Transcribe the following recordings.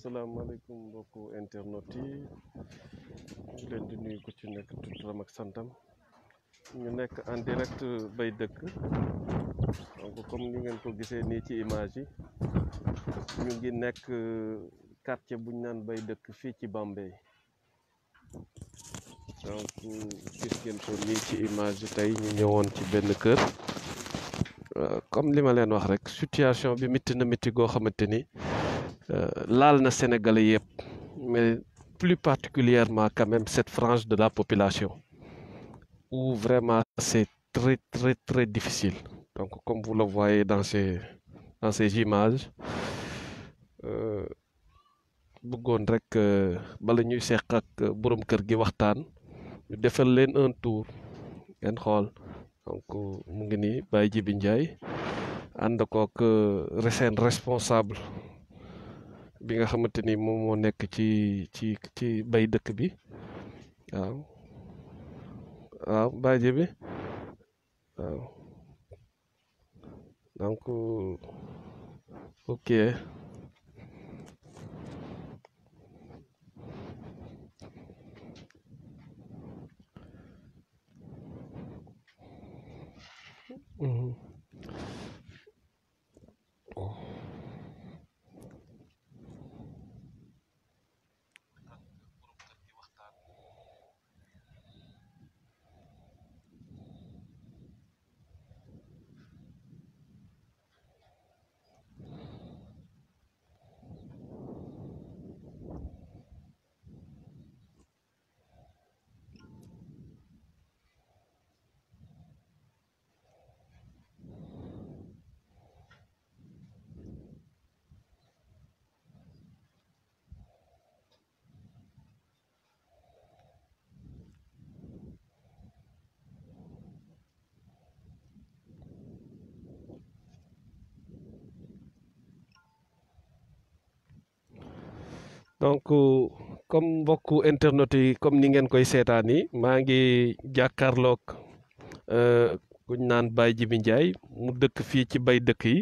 asalaamaaleykum mbokku internet yi ñu leen di nuyu ku ci nekk turam ak santam ñu nekk en direct Bay Dëkk donc comme ni ngeen ko gisee nii ci image yi ñu ngi nekk quartier bu ñu naan Bay Dëkk fii ci Bambey donc gis ngeen ko nii ci image yi tey ñu ñëwoon ci benn kër comme li ma leen wax rek situation bi métti na métti goo xamante ni laal na Sénégalais yëpp mais plus particulièrement quand même cette frange de la population où vraiment c'est très très très difficile donc comme vous le voyez dans ces images bëggoon rek bala ñuy seq ak borom kër gi waxtaan ñu defal leen un tour ngeen xool donc mu ngi nii Baye Djibi Ndiaye ànd kook seen responsable bi nga xamante ni moom moo nekk ci Bay Dëkk bi waaw Baye Djibi waaw donc ok donc comme mbokku internet yi comme ni ngeen koy seetaan yi maa ngi jàkkaarloog kuñ naan Baye Djibi Ndiaye mu dëkk fii ci Bay Dëkk yi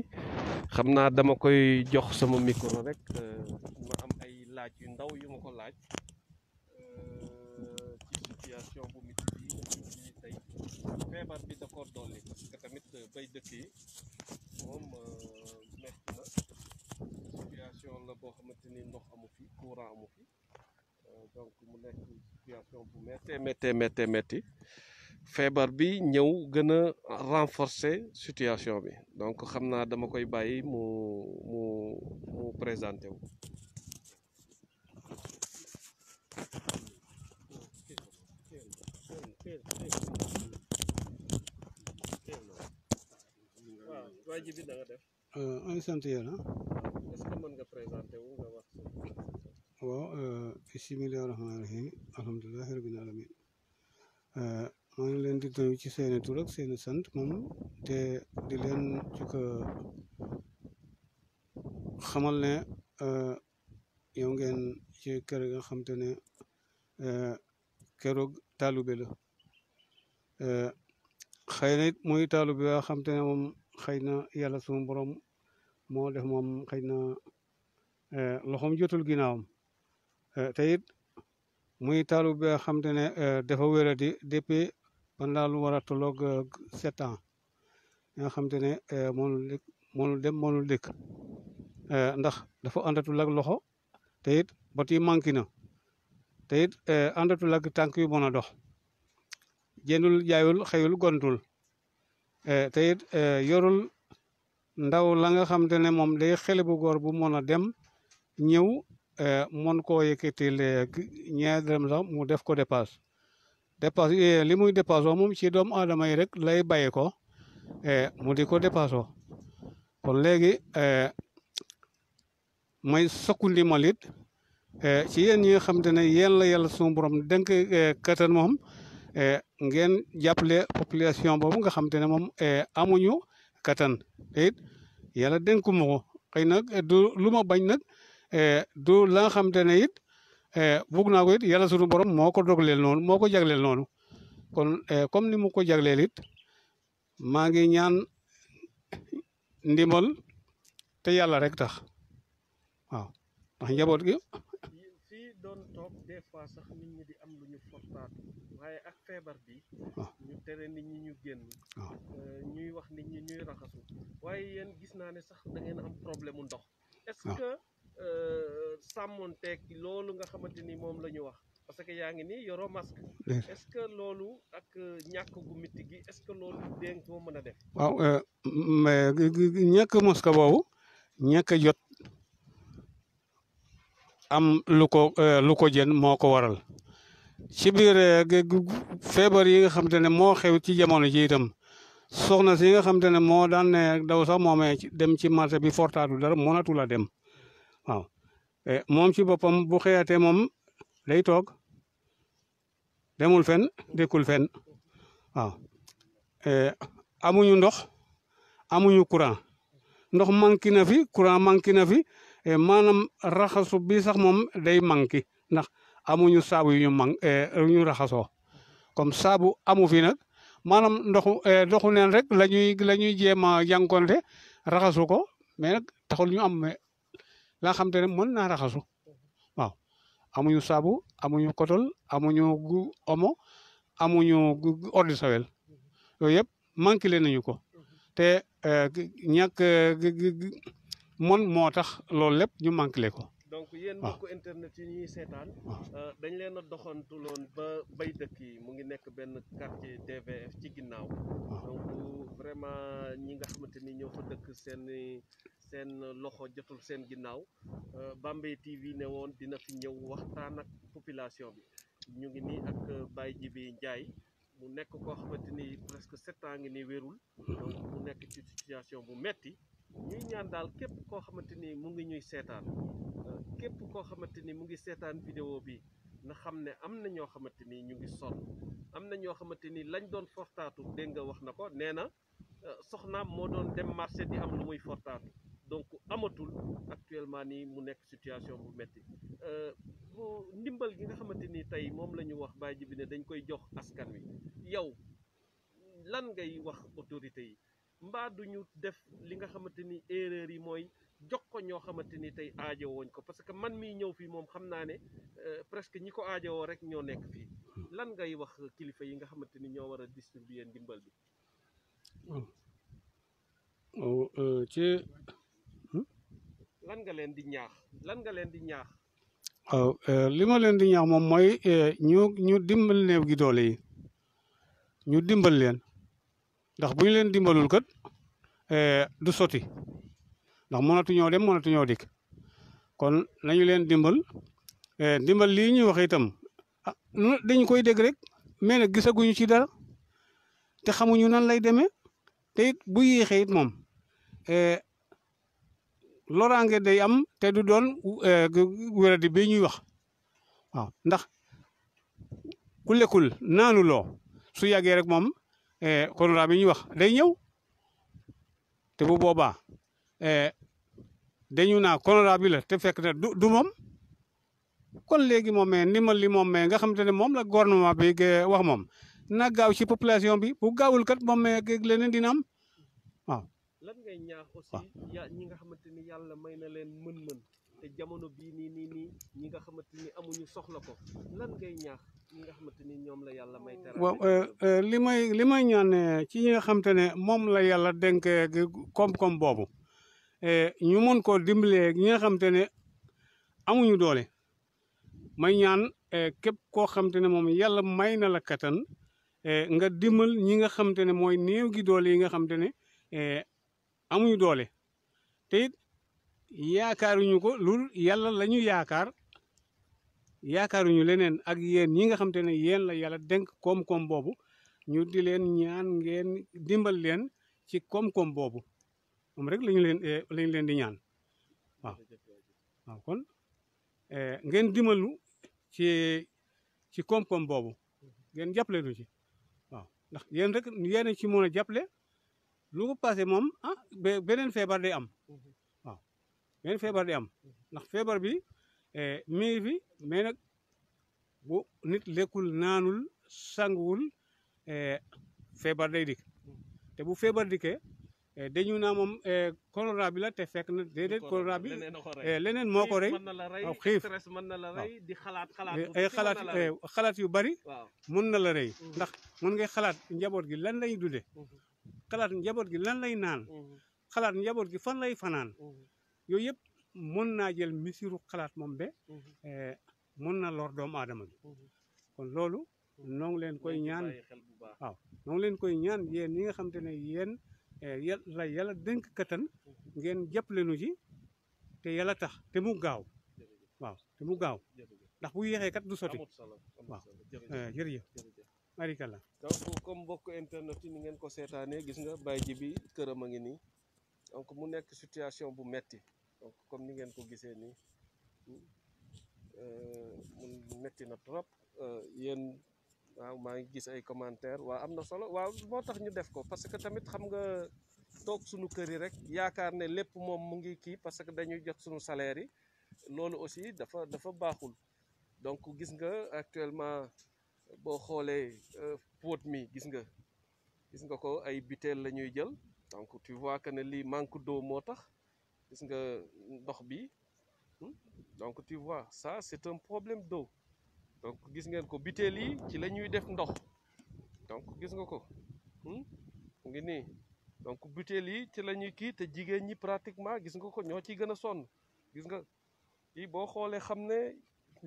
xam naa dama koy jox sama micro rek ma am ay laaj yu ndaw yu ma ko laaj ci situation bu métti bi ñu tey feebar bi da ko dolli parce que tamit Bay Dëkk yi moom métti na situation la boo xamante ni ndox amu fi courant amu fi donc mu nekk situation bu métti feebar bi ñëw gën a renforcer situation bi donc xam naa dama koy bàyyi mu présenté wu. waaw waa ji bi da nga def. maa ngi sant yàlla. est-ce que mën nga présenté wu nga wax. waaw bisimilah rahmaani rahiim alhamdulilah rabbil alamin maa ngi leen di nuyu ci seeni tur ak seeni sant moom te di leen jukka xamal ne yow ngeen ci kër nga xam te ne keroog taalube la xëy na it muy taalube yoo xam te ne moom xëy na yàlla sunu borom moo def moom xëy na loxoom jotul ginnaawam te it muy taalube bi nga xam te ne dafa wéradi depuis pendant lu war a tolloog 7 ans nga xam te ne mënul dem mënul dëkk ndax dafa àndatul ak loxo te it bot yi manqué na te it àndatul ak tànk yu mën a dox jëndul jaayul xëyul gontul te it yorul ndaw la nga xam te ne moom day xele bu góor bu mën a dem ñëw mën koo yëkkatil ñaar dërëm sax mu def ko dépasse li muy dépasse moom ci doomu aadama yi rek lay bàyyi ko mu di ko dépasse kon léegi may sokku ndimalit ci yéen ñi nga xam te ne yéen la yàlla suñu borom dénk kattan moom ngeen jàppale population boobu nga xam te ne moom amuñu kattan te it yàlla dénkuma ko xëy nag du lu ma bañ nag du la nga xam te ne it bugg naa ko it yàlla suñu borom moo ko dogleel noonu moo ko jagleel noonu kon comme ni mu ko jagleel it maa ngi ñaan ndimbal te yàlla rek tax waaw ndax njaboot gi fii doon toog des fois sax nit ñi di am lu ñu fortaatu waaye ak feebar bi ñu tere nit ñi ñu génn ñuy wax nit ñi ñuy raxasu waaye yéen gis naa ne sax da ngeen am problème mu ndox est-ce que sàmmonteeg loolu nga xamante ni moom la ñu wax parce que yaa ngi nii yoroo masque est-ce que loolu ak ñàkk gu mitti gi est-ce que loolu dégg nga ko mën a def waaw mais ñàkk masque boobu ñàkk a jot am lu ko jën moo ko waral ci biir feebar yi nga xam te ne moo xew ci jamono ji itam soxna si nga xam te ne moo daan ne daw sax moomee dem ci marché bi fortaatu dara mënatu la dem waaw moom ci boppam bu xëyatee moom day toog demul fenn dekkul fenn waaw amuñu ndox amuñu courant ndox manqué na fi courant manqué na fi maanaam raxasu bi sax moom day manqué ndax amuñu saabu yu ñu raxasoo comme saabu amu fi nag maanaam ndoxu neen rek la ñuy jéem a jànkonte raxasu ko mais nag taxul ñu am laa xam te ne mën naa raxasu waaw amuñu saabu amuñu kotol amuñu omo amuñu eau de Javel yooyu yëpp manqué leen nañu ko te ñàkk moo tax loolu lépp ñu manqué ko. donc yéen mbokku internet yi ñuy seetaan dañ leen a doxantuloon ba bay dëkk yi mu ngi nekk benn quartier DVF ci ginnaaw donc vraiment ñi nga xamante ni ñoo fa dëkk seen loxo jotul seen ginnaaw Bambey TV ne woon dina fi ñëw waxtaan ak population bi ñu ngi nii ak Baye Djibi Ndiaye mu nekk koo xamante ni presque 7 ans ngi ni wérul donc mu nekk ci situation bu metti ñuy ñaan daal képp koo xamante ni mu ngi ñuy seetaan képp koo xamante ni mu ngi seetaan vidéo bi na xam ne am na ñoo xamante ni ñu ngi sonn am na ñoo xamante ni lañ doon fortaatu dégg nga wax na ko nee na soxnaam moo doon dem marché di am lu muy fortaatu donc amatul actuellement nii mu nekk situation bu metti bu ndimbal gi nga xamante ni tey moom la ñu wax Baye Djibi ne dañ koy jox askan wi yow lan ngay wax autorité yi mbaa duñu def li nga xamante ni erreur yi mooy jox ko ñoo xamante ni tey aajowooñ ko parce que man miy ñëw fii moom xam naa ne presque ñi ko aajowoo rek ñoo nekk fii lan ngay wax kilifa yi nga xamante ni ñoo war a distribuer ndimbal bi lan nga leen di ñaax waaw li ma leen di ñaax moom mooy ñu dimbal néew gi doole yi ñu dimbal leen ndax bu ñu leen dimbalul kat du sotti ndax mënatuñoo dem mënatuñoo dikk kon nañu leen dimbal lii ñuy wax itam dañu koy dégg rek mais nag gisaguñu ci dara te xamuñu nan lay demee te it bu yéexee it moom loraange day am te du doon wéradi bi ñuy wax waaw ndax ku lekkul naanu loo su yàggee rek moom corona bi ñuy wax day ñëw te bu boobaa dañu naa corona bi la te fekk na du moom kon léegi moom ndimbal li moom nga xamante ne moom la gouvernement bi wax moom na gaaw ci population bi bu gaawul kat moom leneen dina am waaw. lan ngay ñaax aussi ñi nga xamante ni yàlla may na leen mën-mën te jamono bii nii ñi nga xamante ni amuñu soxla ko lan ngay ñaax ñi nga xamante ni ñoom la yàlla may teraanga. waaw li may ñaan ci ñi nga xamante ne moom la yàlla dénk koom-koom boobu ñu mën koo dimbalee ñi nga xamante ne amuñu doole may ñaan képp koo xamante ne moom yàlla may na la kattan nga dimbal ñi nga xamante ne mooy néew gi doole yi nga xamante ne amuñu doole te it yaakaaruñu ko loolu yàlla la ñu yaakaaruñu leneen ak yéen ñi nga xamante ne yéen la yàlla dénk koom-koom boobu ñu di leen ñaan ngeen dimbal leen ci koom-koom boobu moom rek lañu leen di ñaan waaw kon ngeen dimbalu ci koom-koom boobu ngeen jàppale nu ci waaw ndax yéen rek yéen ci mën a jàppale lu ko passé moom beneen feebar day am waaw beneen feebar day am ndax feebar bi mi ngi fi mais nag bu nit lekkul naanul sanguwul feebar day dikk te bu feebar dikkee dañu naa moom choléra bi la te fekk na déedéet choléra bi leneen moo ko rey waaw xiif mën na la rey di xalaat ay xalaat yu bari mun na la rey ndax mun ngay xalaat njaboot gi lan lay dunde xalaat njaboot gi lan lay naan xalaat njaboot gi fan lay fanaan yooyu yëpp mun naa jël misiru xalaat moom be mun na lor doomu aadama bi kon loolu noo ngi leen koy ñaan waaw noo ngi leen koy ñaan yéen ñi nga xam te ne yéen yàlla dénk kattan ngeen jàppale nu ci te yàlla tax te mu gaaw waaw te mu gaaw ndax bu yéexee kat du sotti waaw jërëjëf barikalla donc comme mbokk internet yi ni ngeen ko seetaanee gis nga Baye Djiby këram a ngi nii donc mu nekk situation bu metti donc comme ni ngeen ko gisee nii mu metti na trop yéen waaw maa ngi gis ay commentaire waaw am na solo waaw moo tax ñu def ko parce que tamit xam nga toog suñu kër yi rek yaakaar ne lépp moom mu ngi kii parce que dañuy jot suñu salaire yi loolu aussi dafa baaxul donc gis nga actuellement boo xoolee póot mi gis nga ko ay butéel la ñuy jël donc tu vois que ne lii manque d'eau moo tax gis nga ndox bi donc tu vois ça c'est un problème d'eau donc gis ngeen ko butéel yi ci la ñuy def ndox donc gis nga ko mu ngi nii donc butéel yi ci la ñuy kii te jigéen ñi pratiquement gis nga ko ñoo ciy gën a sonn gis nga kii boo xoolee xam ne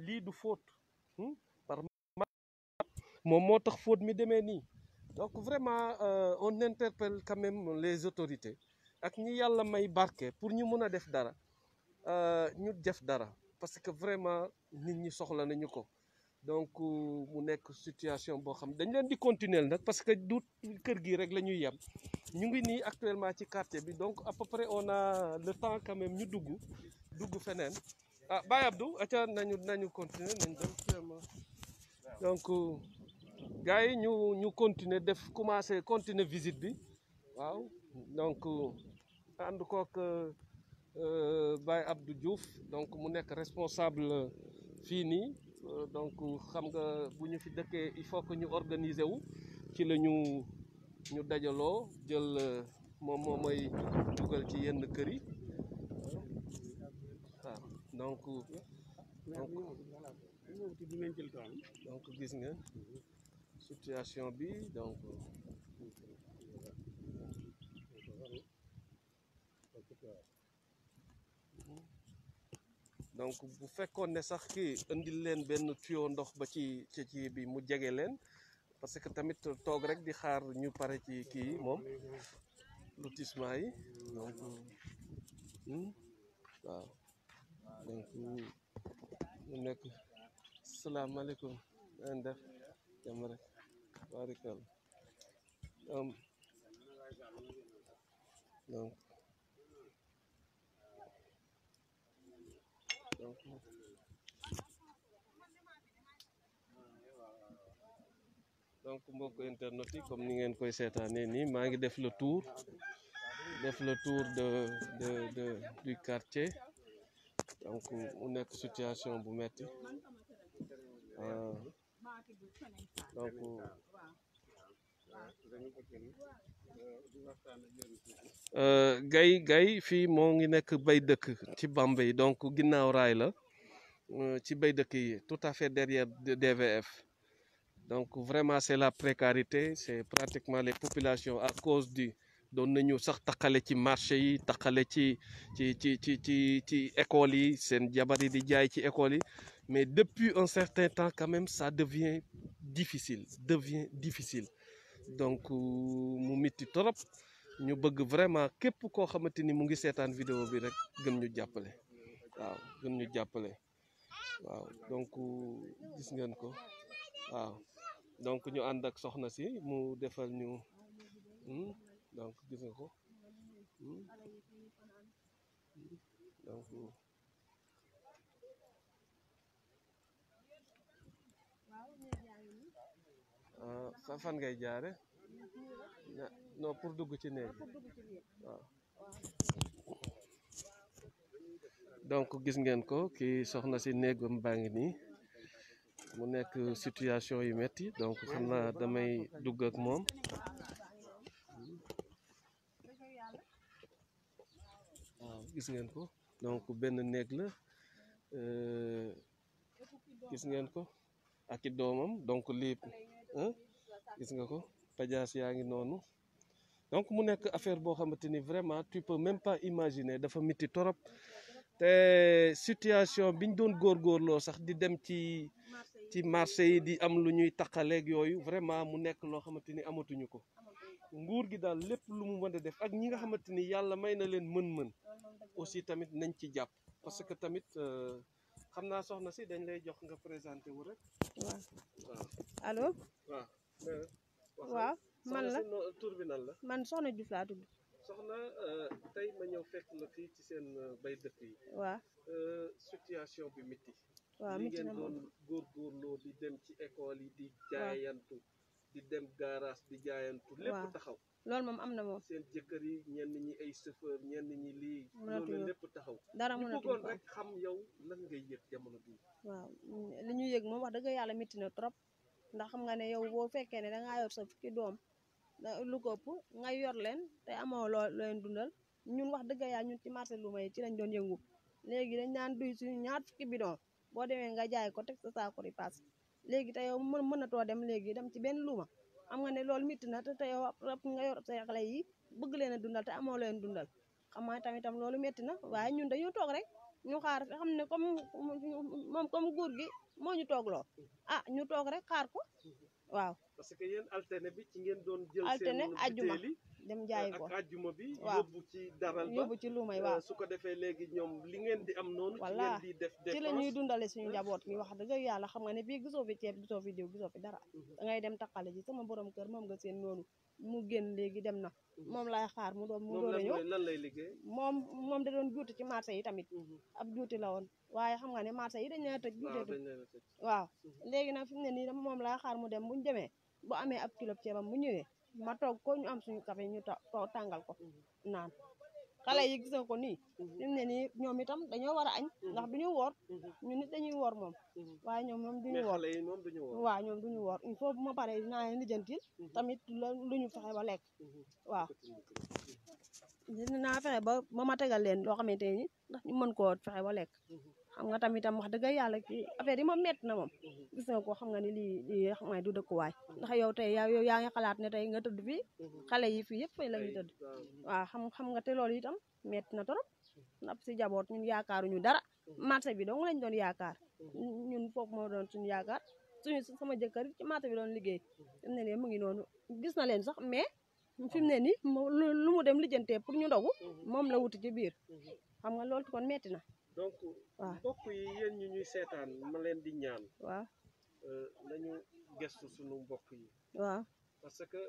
lii du fóot par moom moo tax fóot mi demee nii donc vraiment on interpelle quand même les autorités ak ñi yàlla may barke pour ñu mun a def dara ñu def dara parce que vraiment nit ñi soxla nañu ko donc mu nekk situation boo xam dañ leen di continuer nag parce que du kër gi rek la ñuy yem ñu ngi nii actuellement ci quartier bi donc à peu près on a le temps quand même ñu dugg feneen ah Baye Abdou aca nañu continuer nañ dem vraiment donc gars yi ñu continuer continuer visite bi waaw donc ànd kook Baye Abdou Diouf donc mu nekk responsable fii nii donc xam nga bu ñu fi dëkkee il faut que ñu organiser wu ci la ñu dajaloo jël moom moo may dugal ci yenn kër yi waaw donc gis nga situation bi donc bu fekkoon ne sax kii indil leen benn tuyau ndox ba ci bi mu jege leen parce que tamit toog rek di xaar ñu pare ci kii moom lotissement yi donc waaw donc mu nekk salaamaaleykum leen def jàmm rek barikal donc mbokk internet yi comme ni ngeen koy seetaanee nii maa ngi def le tour du quartier donc mu nekk situation bu metti donc gay fii moo ngi nekk bay dëkk ci Bambey donc ginnaaw raay la ci bay dëkk yi tout à fait derrière DVF donc vraiment c'est la précarité c'est pratiquement les populations à cause du doon nañu sax taqale ci marché yi taqale ci écoles yi seen jabar yi di jaay ci écoles yi mais depuis un certain temps quand même ça devient difficile donc mu mitti trop ñu bëgg vraiment képp koo xamante ni mu ngi seetaan vidéo bi rek gën ñu jàppale waaw donc gis ngeen ko waaw donc ñu ànd ak soxna si mu defal ñu donc gis nga ko donc fan ngay jaare non pour dugg ci néeg waaw donc gis ngeen ko kii soxna si néegam baa ngi nii mu nekk situation yu metti donc xam naa damay dugg ak moom gis ngeen ko donc benn néeg la gis ngeen ko ak i doomam donc lii gis nga ko pajaas yaa ngi noonu donc mu nekk affaire boo xamante ni vraiment tu peux même pas imaginer dafa miti torop te situation biñ doon góorgóorloo sax di dem ci marché yi di am lu ñuy taqaleeg yooyu vraiment mu nekk loo xamante ni amatuñu ko nguur gi daal lépp lu mu mën a def ak ñi nga xamante ni yàlla may na leen mën-mën aussi tamit nañ ci jàpp parce que tamit xam naa soxna si dañ lay jox nga présenté wu rek. waaw waaw allo. waaw. waaw man la tur bi nan la. man soxna Diouf laa tudd. soxna tey ma ñëw fekk la fii ci seen bay dëkk yi. waaw. situation bi métti. waaw métti na moom li ngeen doon góorgóorloo di dem ci école yi di jaayantu. di dem garage di jaayantu. lépp taxaw. loolu moom am na moom. seen jëkkër yi ñenn ñi ay chauffeur ñenn ñi lii. loolu lépp taxaw. dara mënatuñu ko bëggoon rek xam yow lan ngay yëg jamono bii. waaw li ñu yëg moom wax dëgg yàlla métti na trop ndax xam nga ne yow boo fekkee ne dangaa yor sa fukki doom lu ko ëpp nga yor leen te amoo loo leen dundal ñun wax dëgg yàlla ñun ci marché lu may ci lañ doon yëngu léegi dañ daan duy suñu ñaar fukki bidon boo demee nga jaay ko teg sa saako di paas léegi te yow mënatoo dem léegi dem ci benn luuma xam nga ne loolu métti na te yow nga yor sa xale yi bëgg leen a dundal te amoo leen dundal xam nga tamitam loolu métti na waaye ñun dañoo toog rek ñu xaar xam ne comme nguur gi moo ñu toogloo ñu toog rek xaar ko waaw. parce que yéen altine bi ci ngeen doon jël altine ajjuma seen dem jaay ko ak ajjuma bi. waaw yóbbu ci daral ba yóbbu ci luumay waaw. su ko defee léegi ñoom li ngeen di am noonu. ci ngeen di def ci la ñuy dundale suñu njaboot mi wax dëgg yàlla xam nga ne fii gisoo fi ceeb gisoo fi diw gisoo fi dara da ngay dem taqale ji sama borom kër moom nga seen noonu mu génn léegi dem na moom lay xaar mu doon a ñëw lan lay liggéey. moom da doon juuti ci marché yi tamit ab juuti la woon waaye xam nga ne marché yi dañ leen a tëj juuteetu waaw léegi nag fi mu ne nii moom lay xaar mu dem buñu demee bu amee ab kilo ceebam bu ñëwee ma toog ko ñu am suñu café ñu tàngal ko naan xale yi gis nga ko nii fi mu ne nii ñoom itam dañoo war a añ ndax duñu woor ñu nit dañuy woor moom waaye ñoom duñu woor waaw ñoom duñu woor il faut bu ma paree dinaa leen lijjantil tamit lu ñu fexe ba lekk waaw dinaa fexe ba ma tegal leen loo xamante ni ndax ñu mën koo fexe ba lekk xam nga tamitam wax dëgg yàlla ki affaire yi moom métti na moom gis nga ko xam nga ni lii xam nga du dëkkuwaay ndax yow tey yow yaa ngi xalaat ne tey nga tëdd fii xale yi fii yëpp fay la ñuy tëdd waaw xam nga te loolu itam métti na trop ndax si jaboot ñun yaakaaruñu dara marché bi dong lañ doon yaakaar ñun foofu moo doon suñu yaakaar sama jëkkër ci marché bi doon liggéey fi mu ne nii mu ngi noonu gis na leen sax mais fi mu ne nii lu mu dem lijjantee pour ñu ndogu moom la wuti ci biir xam nga loolu kon métti na donc mbokk yi yéen ñu ñuy seetaan ma leen di ñaan waaw nañu gestu suñu mbokk yi waaw parce que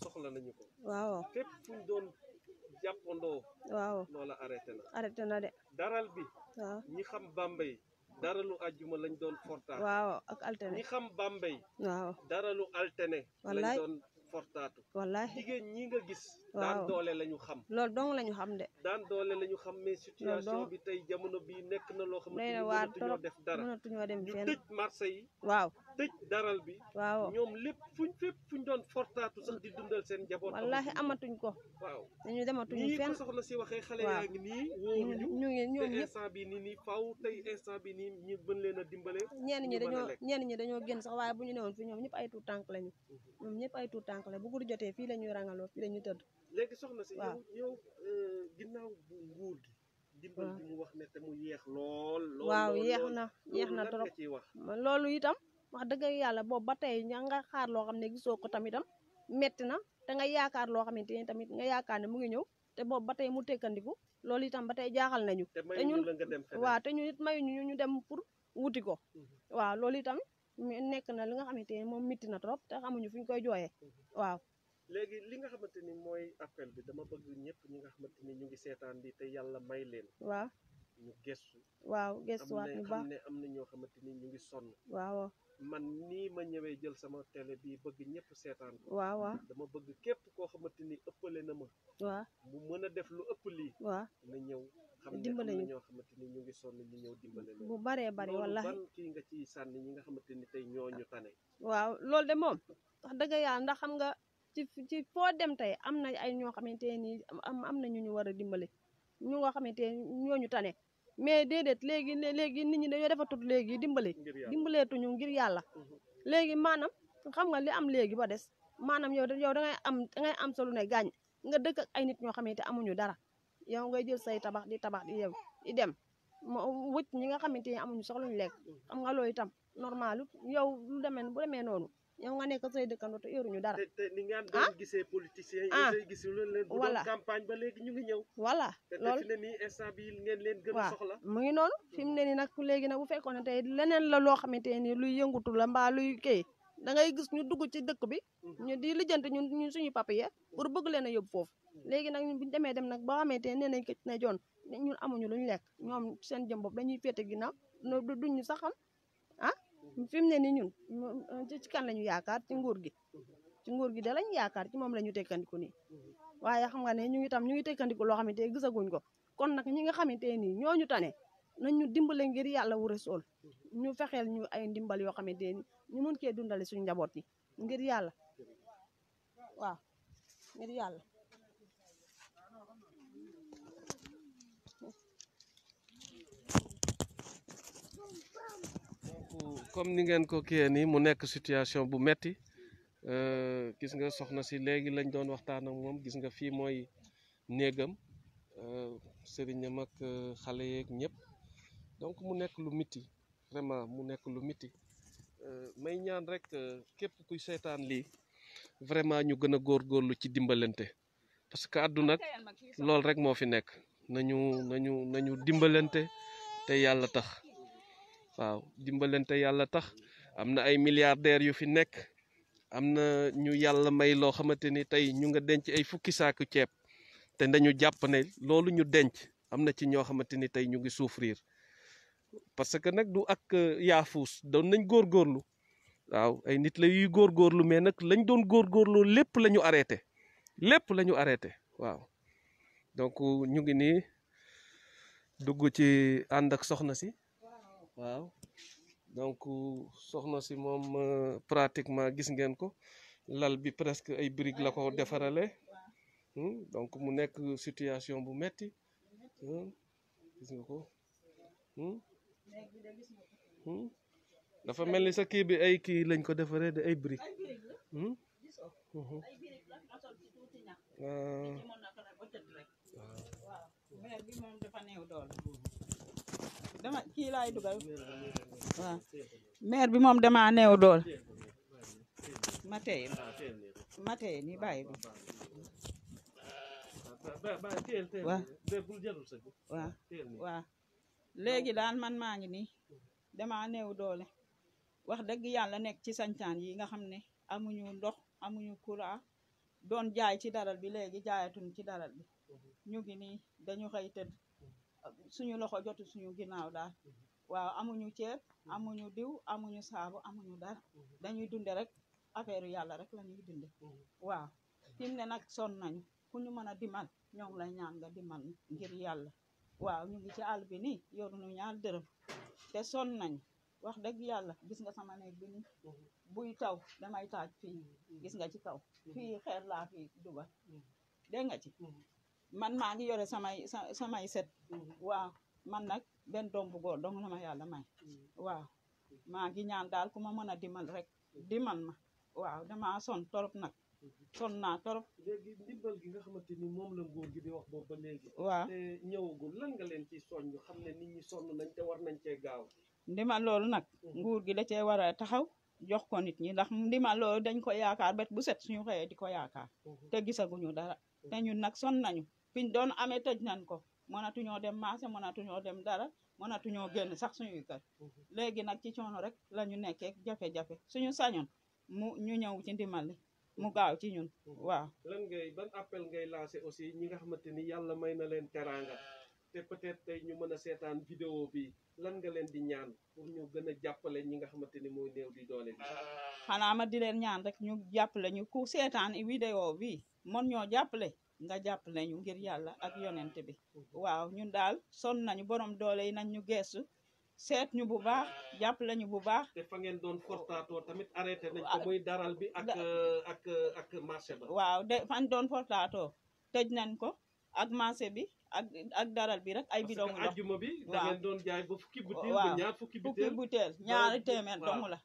soxla nañu ko waaw fépp fuñ doon jàppandoo waaw loola arrêté na de daral bi waaw ñi xam Bambey daralu àjjuma lañ doon fortaat waaw ak altene ñi xam Bambey waaw daralu altene lañ doon fortaatu wallahi jigéen ñi nga gis daan doole lañu xam loolu dong lañu xam de daan doole lañu xam mais situation bi tey jamono bi nekk na loo xamante ni mënatuñoo def dara mënatuñoo dem ñu fenn tëj marché yi waaw tëj daral bi waaw ñoom lépp fépp fuñ doon fortaatu sax di dundal seen njaboot wallahi amatuñ ko waaw dañu dematuñu nii fenn ko soxla si waxee xale yaa ngi nii wóoruñu ñu ngi ñoom te ñëpp instant bi nii faaw tey instant bi nii ñu mën leen a dimbale ñenn ñi dañoo génn sax waaye bu ñu newoon fi ñoom ñëpp ay tuut tànk lañu ñoom ñëpp ay tuut tànk la bu guddi jotee fii la ñuy rangaloo fii la ñuy tëdd léegi soxna si waaw yow ginnaaw bu nguur gi dimbal bi mu wax ne te mu yeex lool waaw yeex na trop ciy wax loolu itam wax dëgg yàlla boobu ba tey ña nga xaar loo xam ne gisoo ko tamitam metti na te nga yaakaar loo xamante ni tamit nga yaakaar ne mu ngi ñëw te boobu ba tey mu tekkandiku loolu itam ba tey jaaxal nañu te ñun waaw te ñun it mayuñu ñu dem pour wuti ko waaw loolu itam nekk na li nga xamante ni moom mitti na trop te xamuñu fu ñu koy jooyee waaw léegi li nga xamante ni mooy appel bi dama bëgg ñëpp ñi nga xamante ni ñu ngi seetaan bi te yàlla may leen waaw ñu gestu waaw gestuwaat ñu baax xam ne am na ñoo xamante ni ñu ngi sonn waaw man nii ma ñëwee jël sama télé bi bëgg ñëpp seetaan ko waaw dama bëgg képp koo xamante ni ëppale na ma waaw mu mën a def lu ëpp lii waaw na ñëw xam ne dimbale am na ñu ñoo xamante ni ñu ngi sonn ñu ñëw dimbale leen bu baree bari wallahi ban kii nga ci sànni ñi nga xamante ni tey ñoo ñu tane waaw loolu de moom wax dëgg yàlla ndax xam nga ci foo dem tey am na ay ñoo xamante ni am na ñu war a dimbale ñu nga xamante ñooñu tane mais déedéet léegi nit ñi dañoo defatut léegi dimbaleetuñu ngir yàlla léegi maanaam xam nga li am léegi ba des maanaam yow da ngay am solu ne gaañ nga dëkk ak ay nit ñoo xamante amuñu dara yow ngay jël say tabax di yow di dem wëcc ñi nga xamante ne amuñu soxluñu lekk xam nga loolu itam normal yow bu demee noonu yow nga nekk say dëkkandoo te yoruñu dara. te ni ngeen doon gisee politiciens yi aussi gis leen bu doon campagne ba léegi ñu ngi ñëw. voilà loolu te fi ne nii instant bi ngeen leen gën a soxla. mu ngi noonu fi mu ne nii nag léegi nag bu fekkoon ne tey leneen la loo xamante ne luy yëngutu la mbaa luy kii da ngay gis ñu dugg ci dëkk bi ñu di lijjanti ñun suñu papier pour bëgg leen a yóbbu foofu léegi nag ñun bu ñu demee dem nag ba xamante ne nee nañ këcc na joon ñun amuñu luñu lekk ñoom seen jëm bopp dañuy féete ginnaaw duñu sax xam fi mu ne nii ñun ci kan lañu yaakaar ci nguur gi da lañu yaakaar ci moom la ñu tekkandiku nii waaye xam nga ne ñu ngi tekkandiku loo xamante ne gisaguñ ko kon nag ñi nga xamante ne nii ñooñu tane nañ ñu dimbale ngir yàlla wu Rasuul ñu fexeel ñu ay ndimbal yoo xamante ne ñu mën cee dundale suñu njaboot yi ngir yàlla waaw ngir yàlla. comme ni ngeen ko kiyee nii mu nekk situation bu metti gis nga soxna si léegi lañ doon waxtaan ak moom gis nga fii mooy néegam sëriñam ak xale yeeg ñëpp donc mu nekk lu miti vraiment mu nekk lu miti may ñaan rek képp kuy seetaan lii vraiment ñu gën a góorgóorlu ci dimbalante parce que àdduna lool rek moo fi nekk nañu dimbalante te yàlla tax waaw dimbalante yàlla tax am na ay milliardaires yu fi nekk am na ñu yàlla may loo xamante ni tey ñu nga denc ay fukki saaku ceeb te dañu jàpp ne loolu ñu denc am na ci ñoo xamante ni tey ñu ngi souffrir parce que nag du ak yaafuus doon nañ góorgóorlu waaw ay nit la yuy góorgóorlu mais nag lañ doon góorgóorlu lépp la ñu arrêté waaw donc ñu ngi nii dugg ci ànd ak soxna si waaw donc soxna si moom pratiquement gis ngeen ko lal bi presque ay briques la ko defarale donc mu nekk situation bu metti gis nga ko dafa mel ni sa kii bi ay kii lañ ko defaree de ay briques maire bi moom dafa néew doole dama kii laay dugal waaw maire bi moom dama néew doole ma tey ni bàyyi bi waaw léegi daal man maa ngi nii dama néew doole wax dëgg yàlla nekk ci sañcaan yi nga xam ne amuñu ndox amuñu courant doon jaay ci daral bi léegi jaayatuñ ci daral bi ñu ngi nii dañu xëy tëdd suñu loxo jotu suñu ginnaaw daal waaw amuñu ceeb amuñu diw amuñu saabu amuñu dara dañuy dunde rek affaire yàlla rek la ñuy dunde waaw fi mu ne nag sonn nañu ku ñu mën a dimal ñoo ngi lay ñaan nga dimal ngir yàlla waaw ñu ngi ci àll bi nii yoruñu ñaar dërëm te sonn nañu wax dëgg yàlla gis nga sama néeg bi nii buy taw damay taaj fii gis nga ci kaw fii xeer laa fi dugal dégg nga ci man maa ngi yore samay set waaw man nag benn doom bu góor dong la ma yàlla may waaw maa ngi ñaan daal ku ma mën a dimal rek dimal ma waaw dama sonn torop nag sonn naa torop léegi ndimbal gi nga xamante ni moom la nguur gi di wax boobu ba léegi waaw te ñëwagul lan nga leen ci soññ xam ne nit ñi sonn nañ te war nañ cee gaaw ndimal loolu nag nguur gi da cee war a taxaw jox ko nit ñi ndax ndimal loolu dañ ko yaakaar bet bu set suñu xëyee di ko yaakaar te gisaguñu dara te ñun nag sonn nañu fiñ doon amee tëj nañ ko mënatuñoo dem marché mënatuñoo dem dara mënatuñoo génn sax suñuy kër léegi nag ci coono rek la ñu nekkee jafe-jafe suñu sañoon ñu ñëw ci ndimal li mu gaaw ci ñun waaw lan ban appel ngay lancé aussi ñi nga xamante ni yàlla may na leen teraanga te peut-être tey ñu mën a seetaan vidéo bi lan nga leen di ñaan pour ñu gën a jàppale ñi nga xamante ni mooy néew di doole bi xanaa ma di leen ñaan rek ñu jàppale ñu ku seetaan vidéo bi mën ñoo jàppale nga jàppale ñu ngir yàlla ak yonent bi waaw ñun daal sonn nañu borom doole yi nañ ñu geestu seet ñu bu baax jàppale ñu bu baax te fa ngeen doon fortaatoo tamit arrêté nañ ko muy daral bi ak marché ba waaw de fañ doon fortaatoo tëj nañ ko ak marché bi ak daral bi rek ay bidon ndox ajjuma bi da ngeen doon jaay ba fukki butéel waaw ba ñaar fukki butéel ñaari téeméer dong la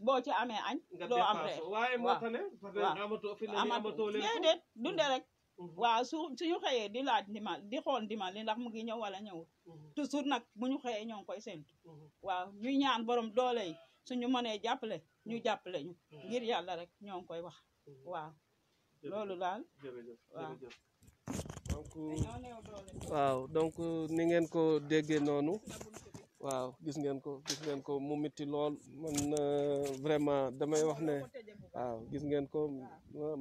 boo ci amee añ doo am reer waaye moo tax ne amatoo fi ne amatoo leen déedéet dunde rek waaw suñu xëyee di laaj ndimbal di xool ndimbal li ndax mu ngi ñëw wala ñëwul toujours nag bu ñu xëyee ñoo ngi koy séntu waaw ñuy ñaan borom doole yi suñu mënee jàppale ñu jàppale ñu ngir yàlla rek ñoo ngi koy wax waaw loolu daal waaw donc ni ngeen ko déggee noonu waaw gis ngeen ko mu metti lool man vraiment damay wax ne waaw gis ngeen ko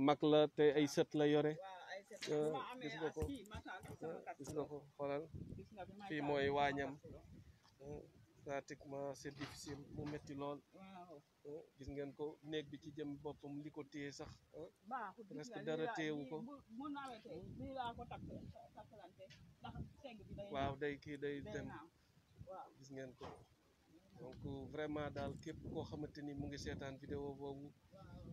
mag la te ay sët la yore gis nga ko xoolal fii mooy waañam pratiquement c'est difficile mu metti lool gis ngeen ko néeg bi ci jëm boppam li ko téye sax presque dara téewu ko waaw day kii day dem gis ngeen ko donc vraiment daal képp koo xamante ni mu ngi seetaan vidéo boobu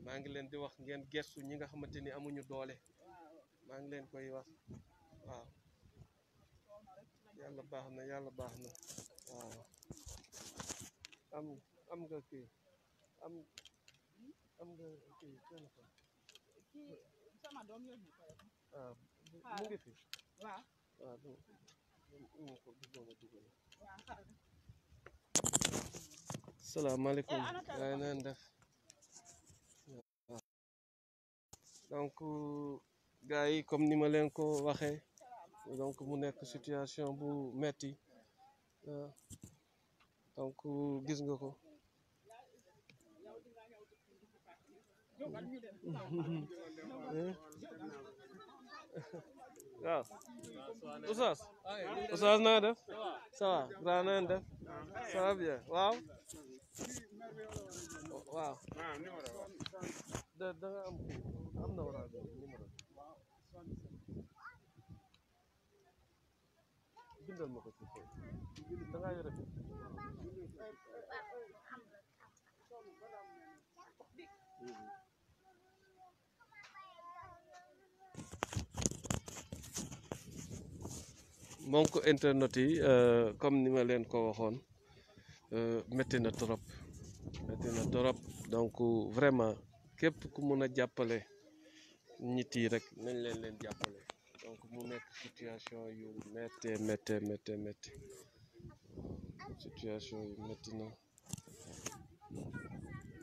maa ngi leen di wax ngeen gestu ñi nga xamante ni amuñu doole maa ngi leen koy wax waaw yàlla baax na waaw am nga kii am nga kii téléphone sama doom yónni ko waaw mu ngi fi waaw salaamaaleykum waaye neen def donc gars yi comme ni ma leen ko waxee donc mu nekk situation bu metti donc gis nga ko waaw Oustaz naa def ça va grand na def ça va bien waaw da nga am na wara numéro bindal ma ko ci da nga yore donc internet yi comme ni ma leen ko waxoon métti na trop donc vraiment képp ku mun a jàppale nit yi rek nañ leen jàppale donc mu nekk situation yu métti situation yu métti na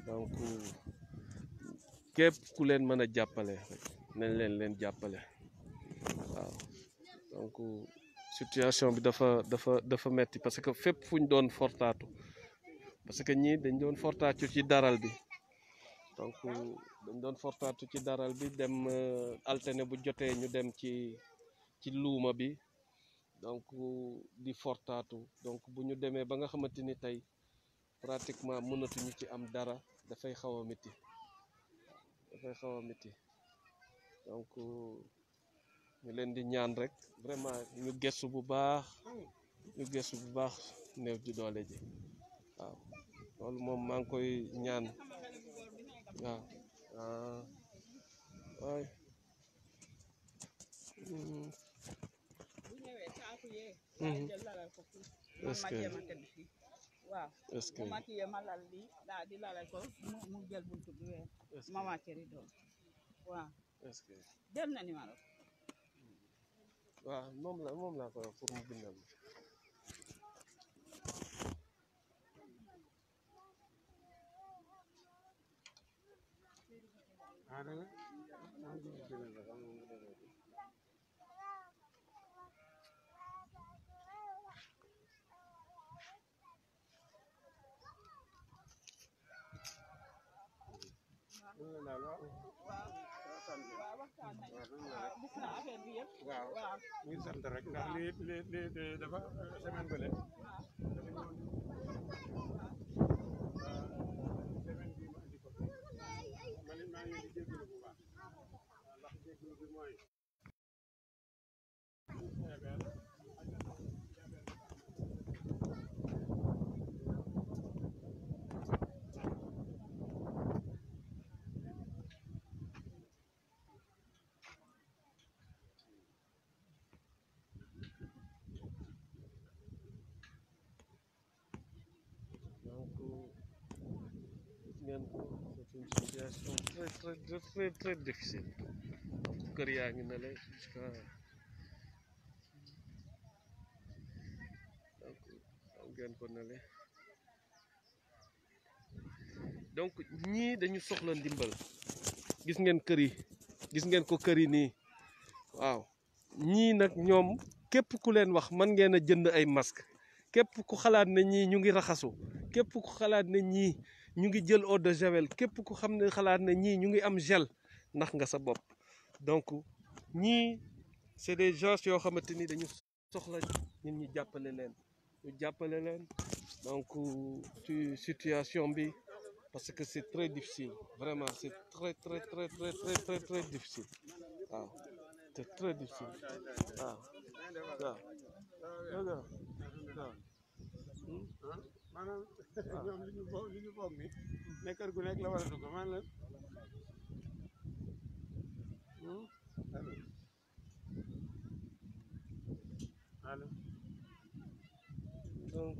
donc képp ku leen mën a jàppale rek nañ leen jàppale waaw donc situation bi dafa metti parce que fépp fu ñu doon fortaatu parce que ñii dañ doon fortaatu ci daral bi donc dañ doon fortaatu ci daral bi dem alterné bu jotee ñu dem ci luuma bi donc di fortaatu donc bu ñu demee ba nga xamante ni tey pratiquement mënatuñu ci am dara dafay xaw a métti donc ñu leen di ñaan rek vraiment ñu gëstu bu baax néew ji doole ji waaw loolu moom maa ngi koy ñaan waaw waay est-ce que ma kiyee ma lal li daal di lalal ko mu jël buntu bi weer ma wàcce rido waaw est-ce que jël na numéro waaw moom laa koy wax pour mu bindal waaw ñu sant rek ndax lii dafa semaine bële semaine bi ma indi ko maa ngi di jégalu bu baax ndax jégalu bi mooy ngeen ko c'est une situation très difficile donc kër yaa ngi ne la jusqu'à donc am ngeen ko ne la donc ñii dañu soxla ndimbal gis ngeen kër yi gis ngeen ko kër yi nii waaw ñii nag ñoom képp ku leen wax mën ngeen a jënd ay masque képp ku xalaat ne ñii ñu ngi raxasu képp ku xalaat ne ñii ñu ngi jël eau de javel képp ku xam ne xalaat ne ñii ñu ngi am gel ndax nga sa bopp donc ñii c'est des gens yoo xamante ni dañu soxla nit ñi jàppale leen ñu jàppale leen donc ci situation bi parce que c'est très difficile vraiment c'est très difficile waaw c'est très difficile waaw waaw maanaam ñoom li ñu foog ni ne kër gu nekk la war a dugg man la allo donc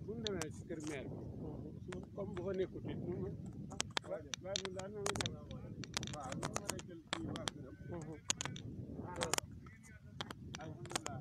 bu ñu demee ci kër maire bi comme bu fa nekkut it ñu waaw alhamdulilah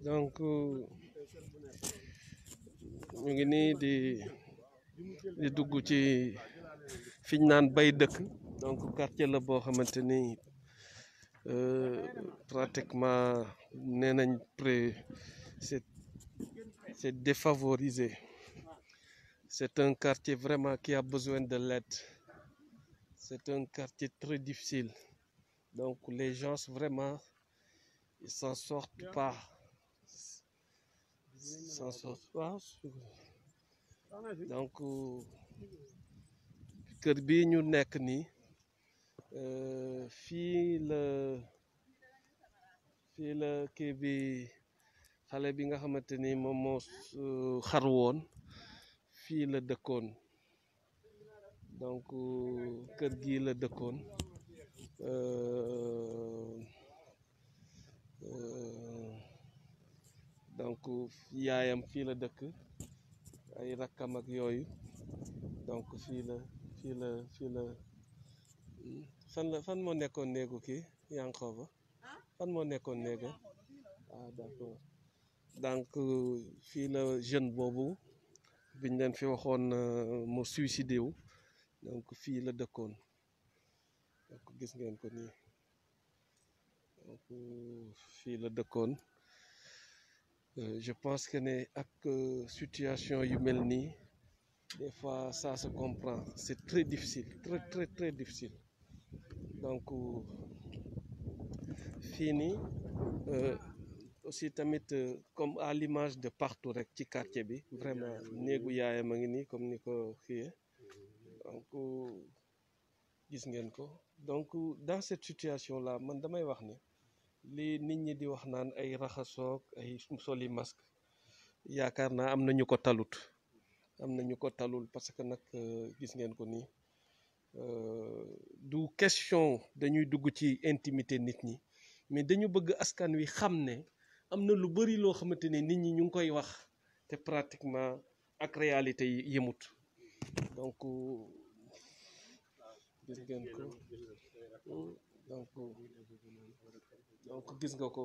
donc ñu ngi nii di dugg ci fiñ naan bay dëkk donc quartier la boo xamante ni pratiquement nee nañ c'est défavorisé c'est un quartier vraiment qui a besoin de l'aide c'est un quartier très difficile donc les gens vraiment ils s'en sortent pas s'en sortent pas donc kër bi ñu nekk nii fii la kii bi xale bi nga xamante ni moom moo xaru woon fii la dëkkoon donc kër gi la dëkkoon donc yaayam fii la dëkk ay rakkam ak yooyu donc fii la fan moo nekkoon néegu kii Yankhoba fan moo nekkoon néega ah d'accord donc fii la jeune boobu biñ leen fi waxoon mu suicidé wu donc fii la dëkkoon donc gis ngeen ko nii donc fii la dëkkoon je pense que ne ak situation yu mel nii des fois ça se comprend c'est très difficile très difficile donc fii nii aussi tamit comme à l'image de partout rek ci quartier bi vraiment néegu yaayam a ngi nii comme ni ko xiyee donc gis ngeen ko donc dans cette situation là man damay wax ni li nit ñi di wax naan ay raxasoog ay soli masque yaakaar naa am na ñu ko talut am na ñu ko talul parce que nag gis ngeen ko nii du question dañuy dugg ci intimité nit ñi mais dañu bëgg askan wi xam ne am na lu bari loo xamante ne nit ñi ñu ngi koy wax te pratiquement ak réalité yi yemut donc gis ngeen ko donc gis nga ko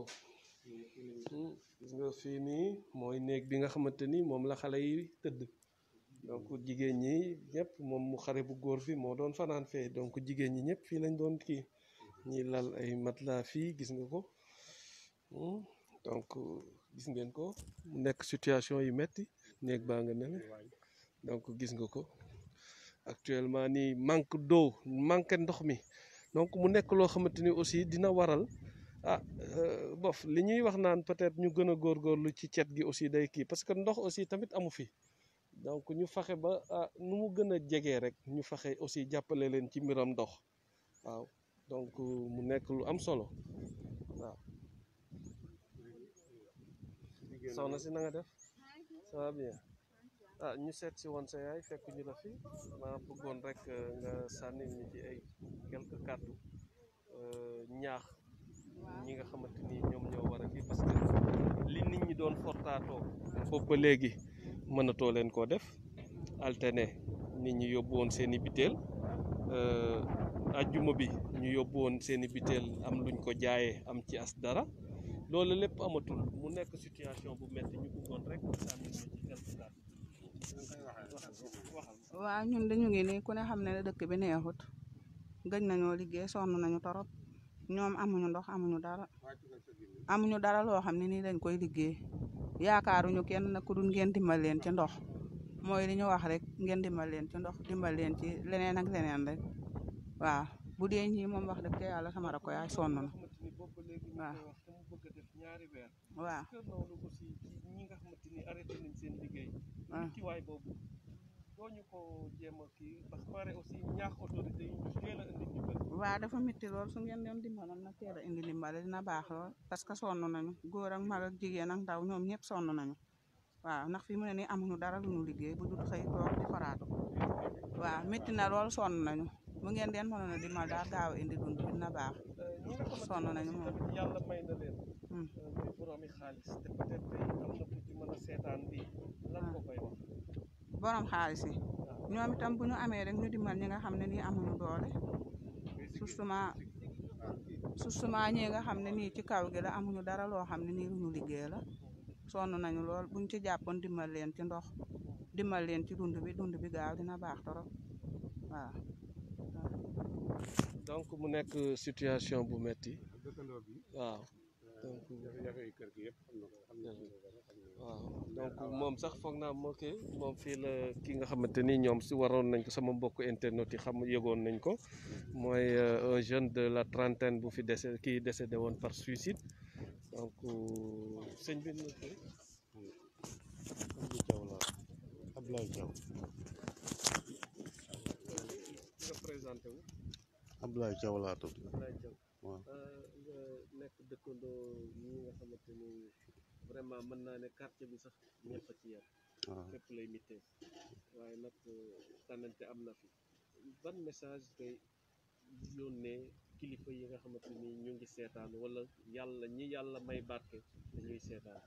gis nga fii nii mooy néeg bi nga xamante ni moom la xale yi tëdd donc jigéen ñi ñëpp moom mu xare bu góor fi moo doon fanaan fee donc jigéen ñi ñëpp fii lañ doon kii ñi lal ay matelas fii gis nga ko donc gis ngeen ko mu nekk situation yu metti néeg baa nga nele donc gis nga ko actuellement nii manque d'eau manque ndox mi donc mu nekk loo xamante ni aussi dina waral bof li ñuy wax naan peut-être ñu gën a góorgóorlu ci cet gi aussi day kii parce que ndox aussi tamit amu fi donc ñu fexe ba nu mu gën a jegee rek ñu fexe aussi jàppale leen ci mbiram ndox waaw donc mu nekk lu am solo waaw. soxna si na nga def ça va bien ñu seet si woon sa yaay fekk ñu la fi ma bëggoon rek nga sànni ñu ci ay quelques kàddu ñaax ñi nga xamante ni ñoom ñoo war a kii parce que li nit ñi doon fortaatoo foofu ba léegi mënatoo leen koo def alterné nit ñi yóbbu woon seen i biteel ajjuma bi ñu yóbbu woon seen i biteel am luñ ko jaayee am ci as dara loolu lépp amatul mu nekk situation bu metti ñu bëggoon rek sànni ñu ci quelques kàddu. waaw ñun dañu ngi nii ku ne xam ne dëkk bi neexut gëj nañoo liggéey sonn nañu torop ñoom amuñu ndox amuñu dara loo xam ne nii dañ koy liggéey yaakaaruñu kenn nag ku dul ngeen dimbal leen ci ndox mooy li ñu wax rek ngeen dimbal leen ci ndox dimbal leen ci leneen ak leneen rek waaw bu dee ñii moom wax dëgg yàlla sama rakk yaay sonn na waaw waaw dafa métti lool su ngeen doon dimbalal na teel a indi dimbale dina baax lool parce que sonn nañu góor ak mag ak jigéen ak ndaw ñoom ñëpp sonn nañu waaw ndax fi mu ne nii amuñu dara lu ñu liggéey bu dul xëy toog di faraatu waaw métti na lool sonn nañu bu ngeen den mënoon a dimbal daal gaaw a indi dund dina baax sonn nañu moom. yàlla may na leen muy boroomi xaalis te peut-être tey am na ku ci mën a seetaan bi lan ko koy wax. borom xaalis yi ñoom itam bu ñu amee rek ñu dimbal ñi nga xam ne nii amuñu doole sustement ñi nga xam ne nii ci kaw gi la amuñu dara loo xam ne nii lu ñu liggéey la sonn nañu lool buñ ci jàppoon dimbal leen ci ndox dimbal leen ci dund bi gaaw dina baax torop waaw. donc mu nekk situation bu metti waaw donc waaw donc moom sax foog naa moom fii la ki nga xamante ni ñoom si waroon nañ ko sama mbokk internet yi xam yëgoon nañ ko mooy un jeune de la trentaine bu fi décédé woon par suicide donc sëñ bi nu Abdoulaye Thiaw nga présenté wu Abdoulaye Thiaw laa tudd Abdoulaye Thiaw waaw nga nekk dëkkandoo ñi nga xamante ni vraiment mën naa ne quartier bi sax ñëpp a ci yar fépp lay mittee waaye nag tànnante am na fi ban message ngay yónnee kilifa yi nga xamante ni ñu ngi seetaan wala yàlla ñi yàlla may barke dañuy seetaan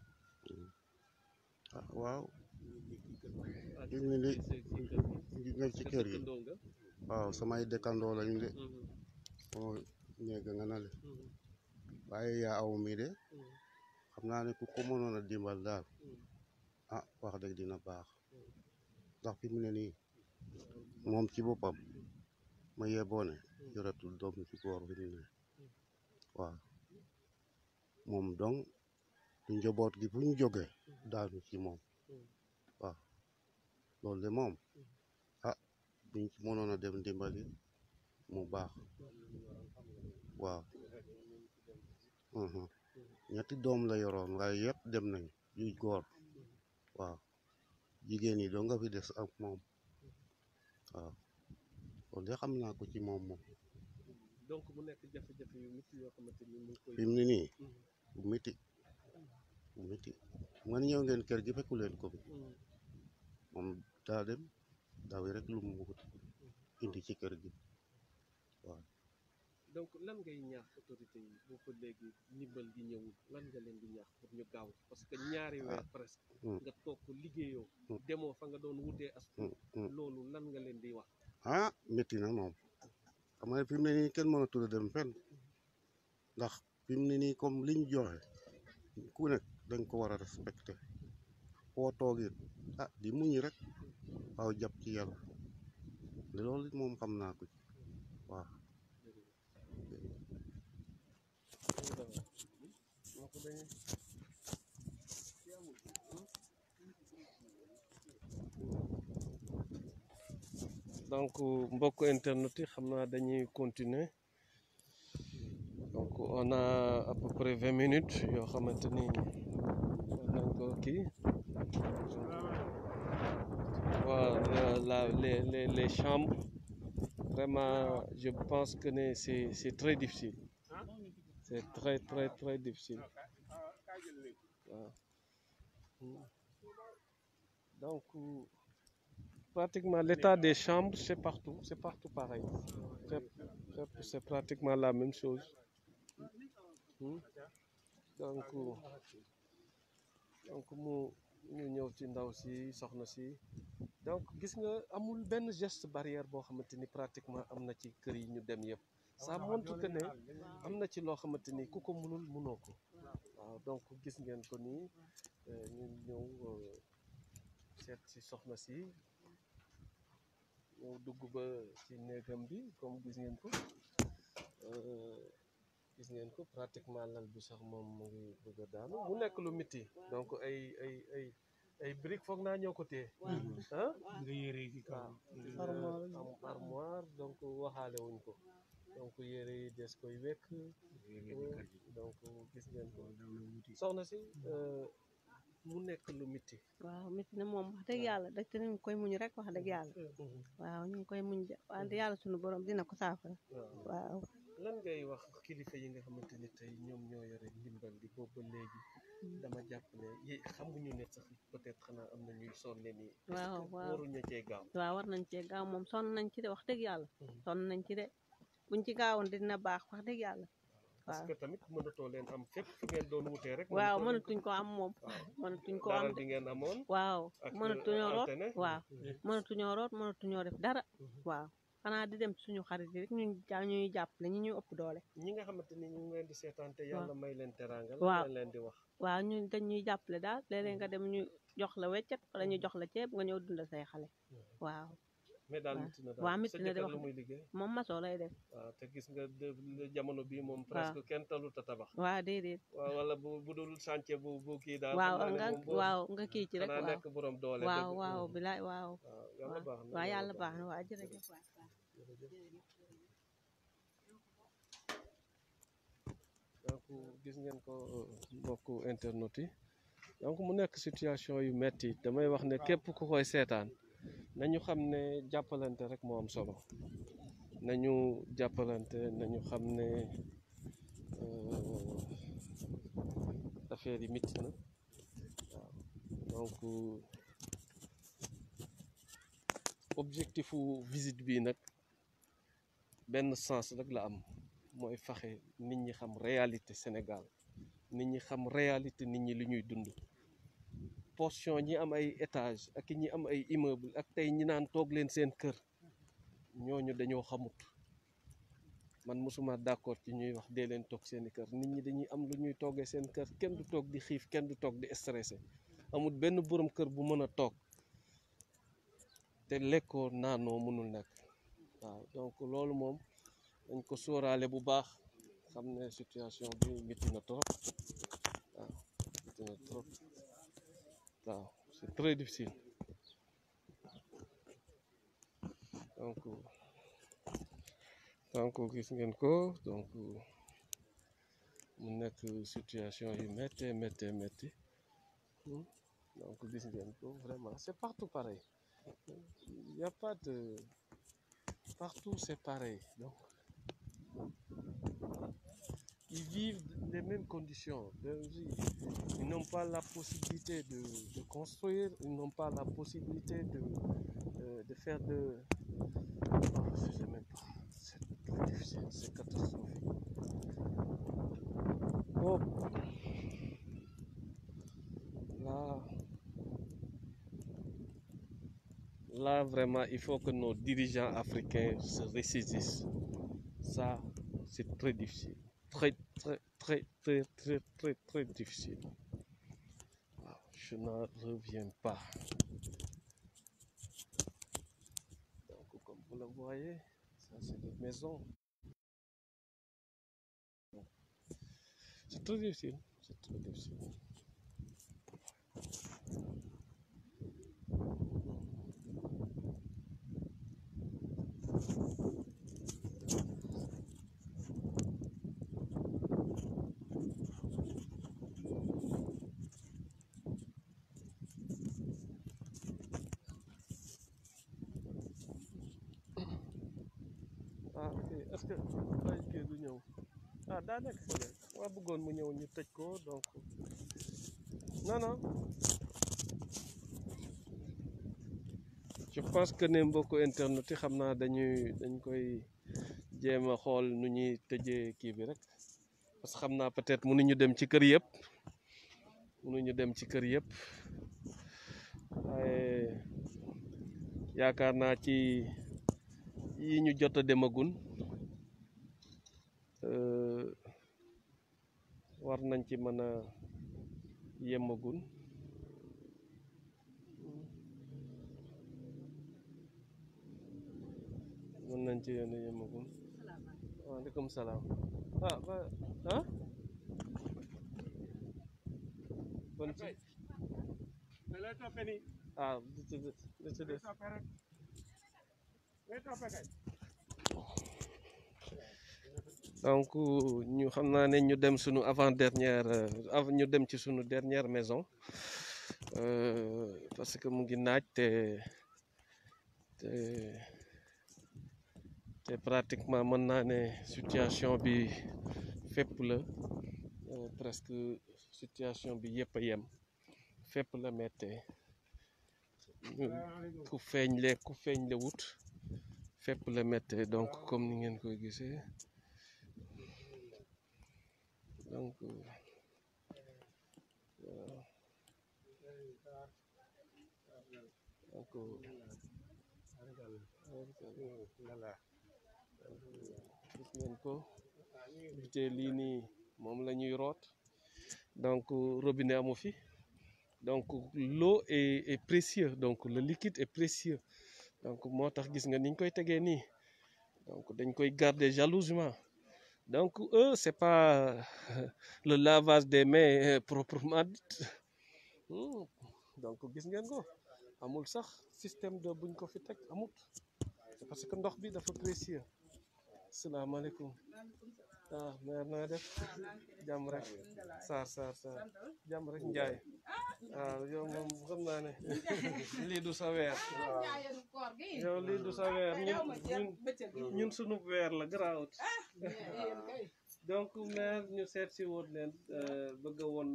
waaw nga ci kër gi waaw samay dëkkandoo lañu de moo néega nga na le waaye yaa aw mi de xam naa ne ku ko mënoon a dimbal daal wax dëgg dina baax ndax fi mu ne nii moom ci boppam ma yeboone yoratul doom ci góor fi mu ne waaw moom donc njaboot gi fu ñu jógee daanu ci moom waaw loolu de moom buñ ci mënoon a dem dimbali mu baax waaw ñetti doom la yoroon waaye yëpp dem nañ yuy góor waaw jigéen yi doo nga fi des ak moom waaw loolu de xam naa ko ci moom donc mu nekk jafe-jafe yu métti yoo xamante ni mu ngi koy fi mu ne nii bu métti man ñëw ngeen kër gi fekku leen ko moom daa dem dawi rek lu mu indi ci kër gi waaw. donc lan ngay ñaax autorité yi boo ko léegi ndimbal gi ñëwul lan nga leen di ñaax pour ñu gaaw parce que ñaari weer presque nga toog ko liggéeyoo demoo fa nga doon wutee as loolu lan nga leen di wax métti na moom xam nga fi mu ne nii kenn mënatul a dem fenn ndax fi mu ne nii comme liñ joxe ku nekk dañ ko war a respecté foo toogit di muñ rek waaw jàpp ci yàlla loolu moom xam naa ko ci waaw. donc mbokk internet yi xam naa dañuy continuer on a à peu près 20 minutes yoo xamante ni war nañ ko kii waaw les chambres vraiment je pense que c'est très difficile c'est très difficile waaw donc pratiquement l'état des chambres c'est partout pareil c'est pratiquement la même chose donc ñu ñëw ci ndaw si soxna si donc gis nga amul benn geste barrière boo xamante ni pratiquement am na ci kër yi ñu dem yëpp ça montre que ne am na ci loo xamante ni ku ko mënoo ko waaw donc gis ngeen ko nii ñu ñëw seet si soxna si ñëw dugg ba ci néegam bi comme gis ngeen ko pratiquement lal bi sax moom mu ngi bëgg a daanu mu nekk lu métti donc ay briques foog naa ñoo ko téye ah nga yére yi ci kaw am armoire donc waxaale wuñ ko donc yére yi des koy wekk donc gis ngeen ko soxna si mu nekk lu métti waaw métti na moom wax dëgg yàlla dëkk ñu ngi koy muñ rek wax dëgg yàlla waaw ñu ngi koy muñ de wante yàlla suñu borom dina ko saafara waaw lan ngay wax kilifa yi nga xamante ni tey ñoom ñoo yore ndimbal li boobu ba léegi dama jàpp ne xamuñu ne sax peut-être xanaa am na ñuy sonne nii waaw waruñu cee gaaw waaw war nañ cee gaaw moom sonn nañ ci de wax dëgg yàlla sonn nañ ci de buñ ci gaawoon dina baax wax dëgg yàlla parce que tamit mënatoo leen am fépp fu ngeen doon wutee rek waaw mënatuñ ko am moom mënatuñ ko am bi ngeen amoon waaw mënatuñoo root waaw mënatuñoo root mënatuñoo def dara waaw xanaa di dem suñu xarit yi rek ñuy jàppale ñi ñuy ëpp doole ñi nga xamante ni ñu ngi leen di seetaan te yàlla may leen teraangal waaw leen di wax waaw ñu dañ ñuy jàppale daal léeg-léeg nga dem ñu jox la weccet wala ñu jox la ceeb nga ñëw dundal say xale waaw mais daal métti na waaw métti na de wax lu muy liggéey moom maçon lay def waaw te gis nga jamono bi moom presque kenn talut a tabax waaw déedéet waaw wala bu dul chantier bu kii daal waaw nga kii ci rek waaw nekk borom doole waaw bilaay waaw yàlla baax na waaw yàlla baax na waaw jërëjëf donc gis ngeen ko mbokku internet yi donc mu nekk situation yu metti damay wax ne képp ku koy seetaan nañu xam ne jàppalante rek moo am solo nañu jàppalante nañu xam ne affaire yi métti na waaw donc objectifu visite bi nag benn sens rek la am mooy fexe nit ñi xam réalité Sénégal nit ñi xam réalité nit ñi li ñuy dund portion ñi am ay étage ak ñi am ay immeuble ak tey ñi naan toog leen seen kër ñooñu dañoo xamut man mosuma d'accord ci ñuy wax dee leen toog seeni kër nit ñi dañuy am lu ñuy toogee seen kër kenn du toog di xiif kenn du toog di stressé amul benn borom kër bu mën a toog te lekkoo naanoo mënul nekk waaw donc loolu moom dañ ko sóoraale bu baax xam ne situation bi métti na trop waaw métti na trop waaw c'est très difficile donc gis ngeen ko donc mu nekk situation yu métti donc gis ngeen ko vraiment c'est partout pareil il y a pas de partout c'est pareil donc ils vivent les mêmes conditions de vie. Ils n'ont pas la possibilité de construire, ils n'ont pas la possibilité de faire de... Oh, je sais même pas, c'est très difficile, c'est catastrophique. Oh. Là, vraiment, il faut que nos dirigeants africains se ressaisissent. Ça, c'est très difficile. Très difficile. Je n'en reviens pas. Donc, comme vous le voyez, ça c'est des maisons. C'est très difficile. C'est très difficile. est-ce que ay kii du ñëw ah daa nekk fële waa bëggoon mu ñëw ñu tëj ko donc non je pense que ne mbokku internet yi xam naa dañ koy jéem a xool nu ñuy tëjee kii bi rek parce que xam naa peut-être mënuñu dem ci kër yëpp waaye yaakaar naa ci yi ñu jot a demagun war nañ ci mën a yemagun waaleykum salaam ah bon ci ah donc ñu xam naa ne ñu dem suñu ñu dem ci suñu dernière maison parce que mu ngi naaj te pratiquement mën naa ne situation bi fépp la presque situation bi yëpp a yem fépp la mettee ku feeñ le wut fépp la mettee donc comme ni ngeen koy gisee donc gis ngeen ko bité lii nii moom la ñuy root donc robinet amu fi donc l'eau est précieux donc le liquide est précieux donc moo tax gis nga niñ koy tegee nii donc dañ koy garder jalousement donc eux c'est pas le lavage des mains proprement dit donc gis ngeen ko amul sax système de buñ ko fi teg amut parce que ndox bi dafa précieux. Asalaamaaleykum ah mère na def jàmm rek Sarr jàmm rek Njaay waaw yow moom xam naa ne lii du sa weer yow lii du sa weer ñun sunu weer la garaawut donc mère ñu seet si woon leen bëgg a woon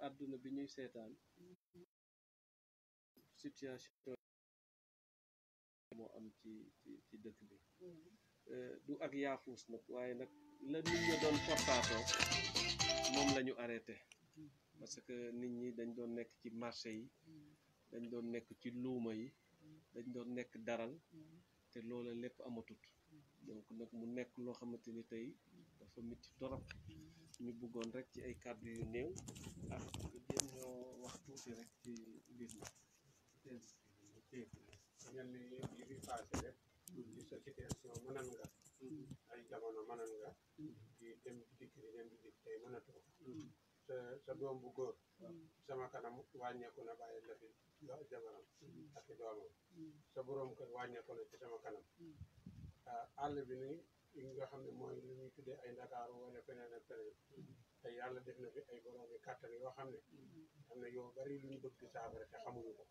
àdduna bi ñuy seetaan situation moo am ci dëkk bi du ak yaafuus nag waaye nag la nit ñi doon fortaatoo moom la ñu arrêté parce que nit ñi dañ doon nekk ci marché yi dañ doon nekk ci luuma yi dañ doon nekk daral te loola lépp amatut donc nag mu nekk loo xamante ni tey dafa métti torop ñu bëggoon rek ci ay kàddu yu néew ah jéem ñoo wax tuuti rek ci mbir mi yi fi passé rek ci sa situation mënan nga ay jamono mënan nga di dem di dikk tey mënatoo sa doom bu góor sama kanam wàññeeku na bàyyi la fi jabaram ak i doomam sa borom kër wàññeeku na ci sama kanam àll bi ni nga xam ne mooy lu ñuy tuddee ay Ndakaaru wala feneen ak feneen te yàlla def na fi ay borom yi kàttan yoo xam ne am na yoo bari lu ñu bëgg di saafara te xamuñu ko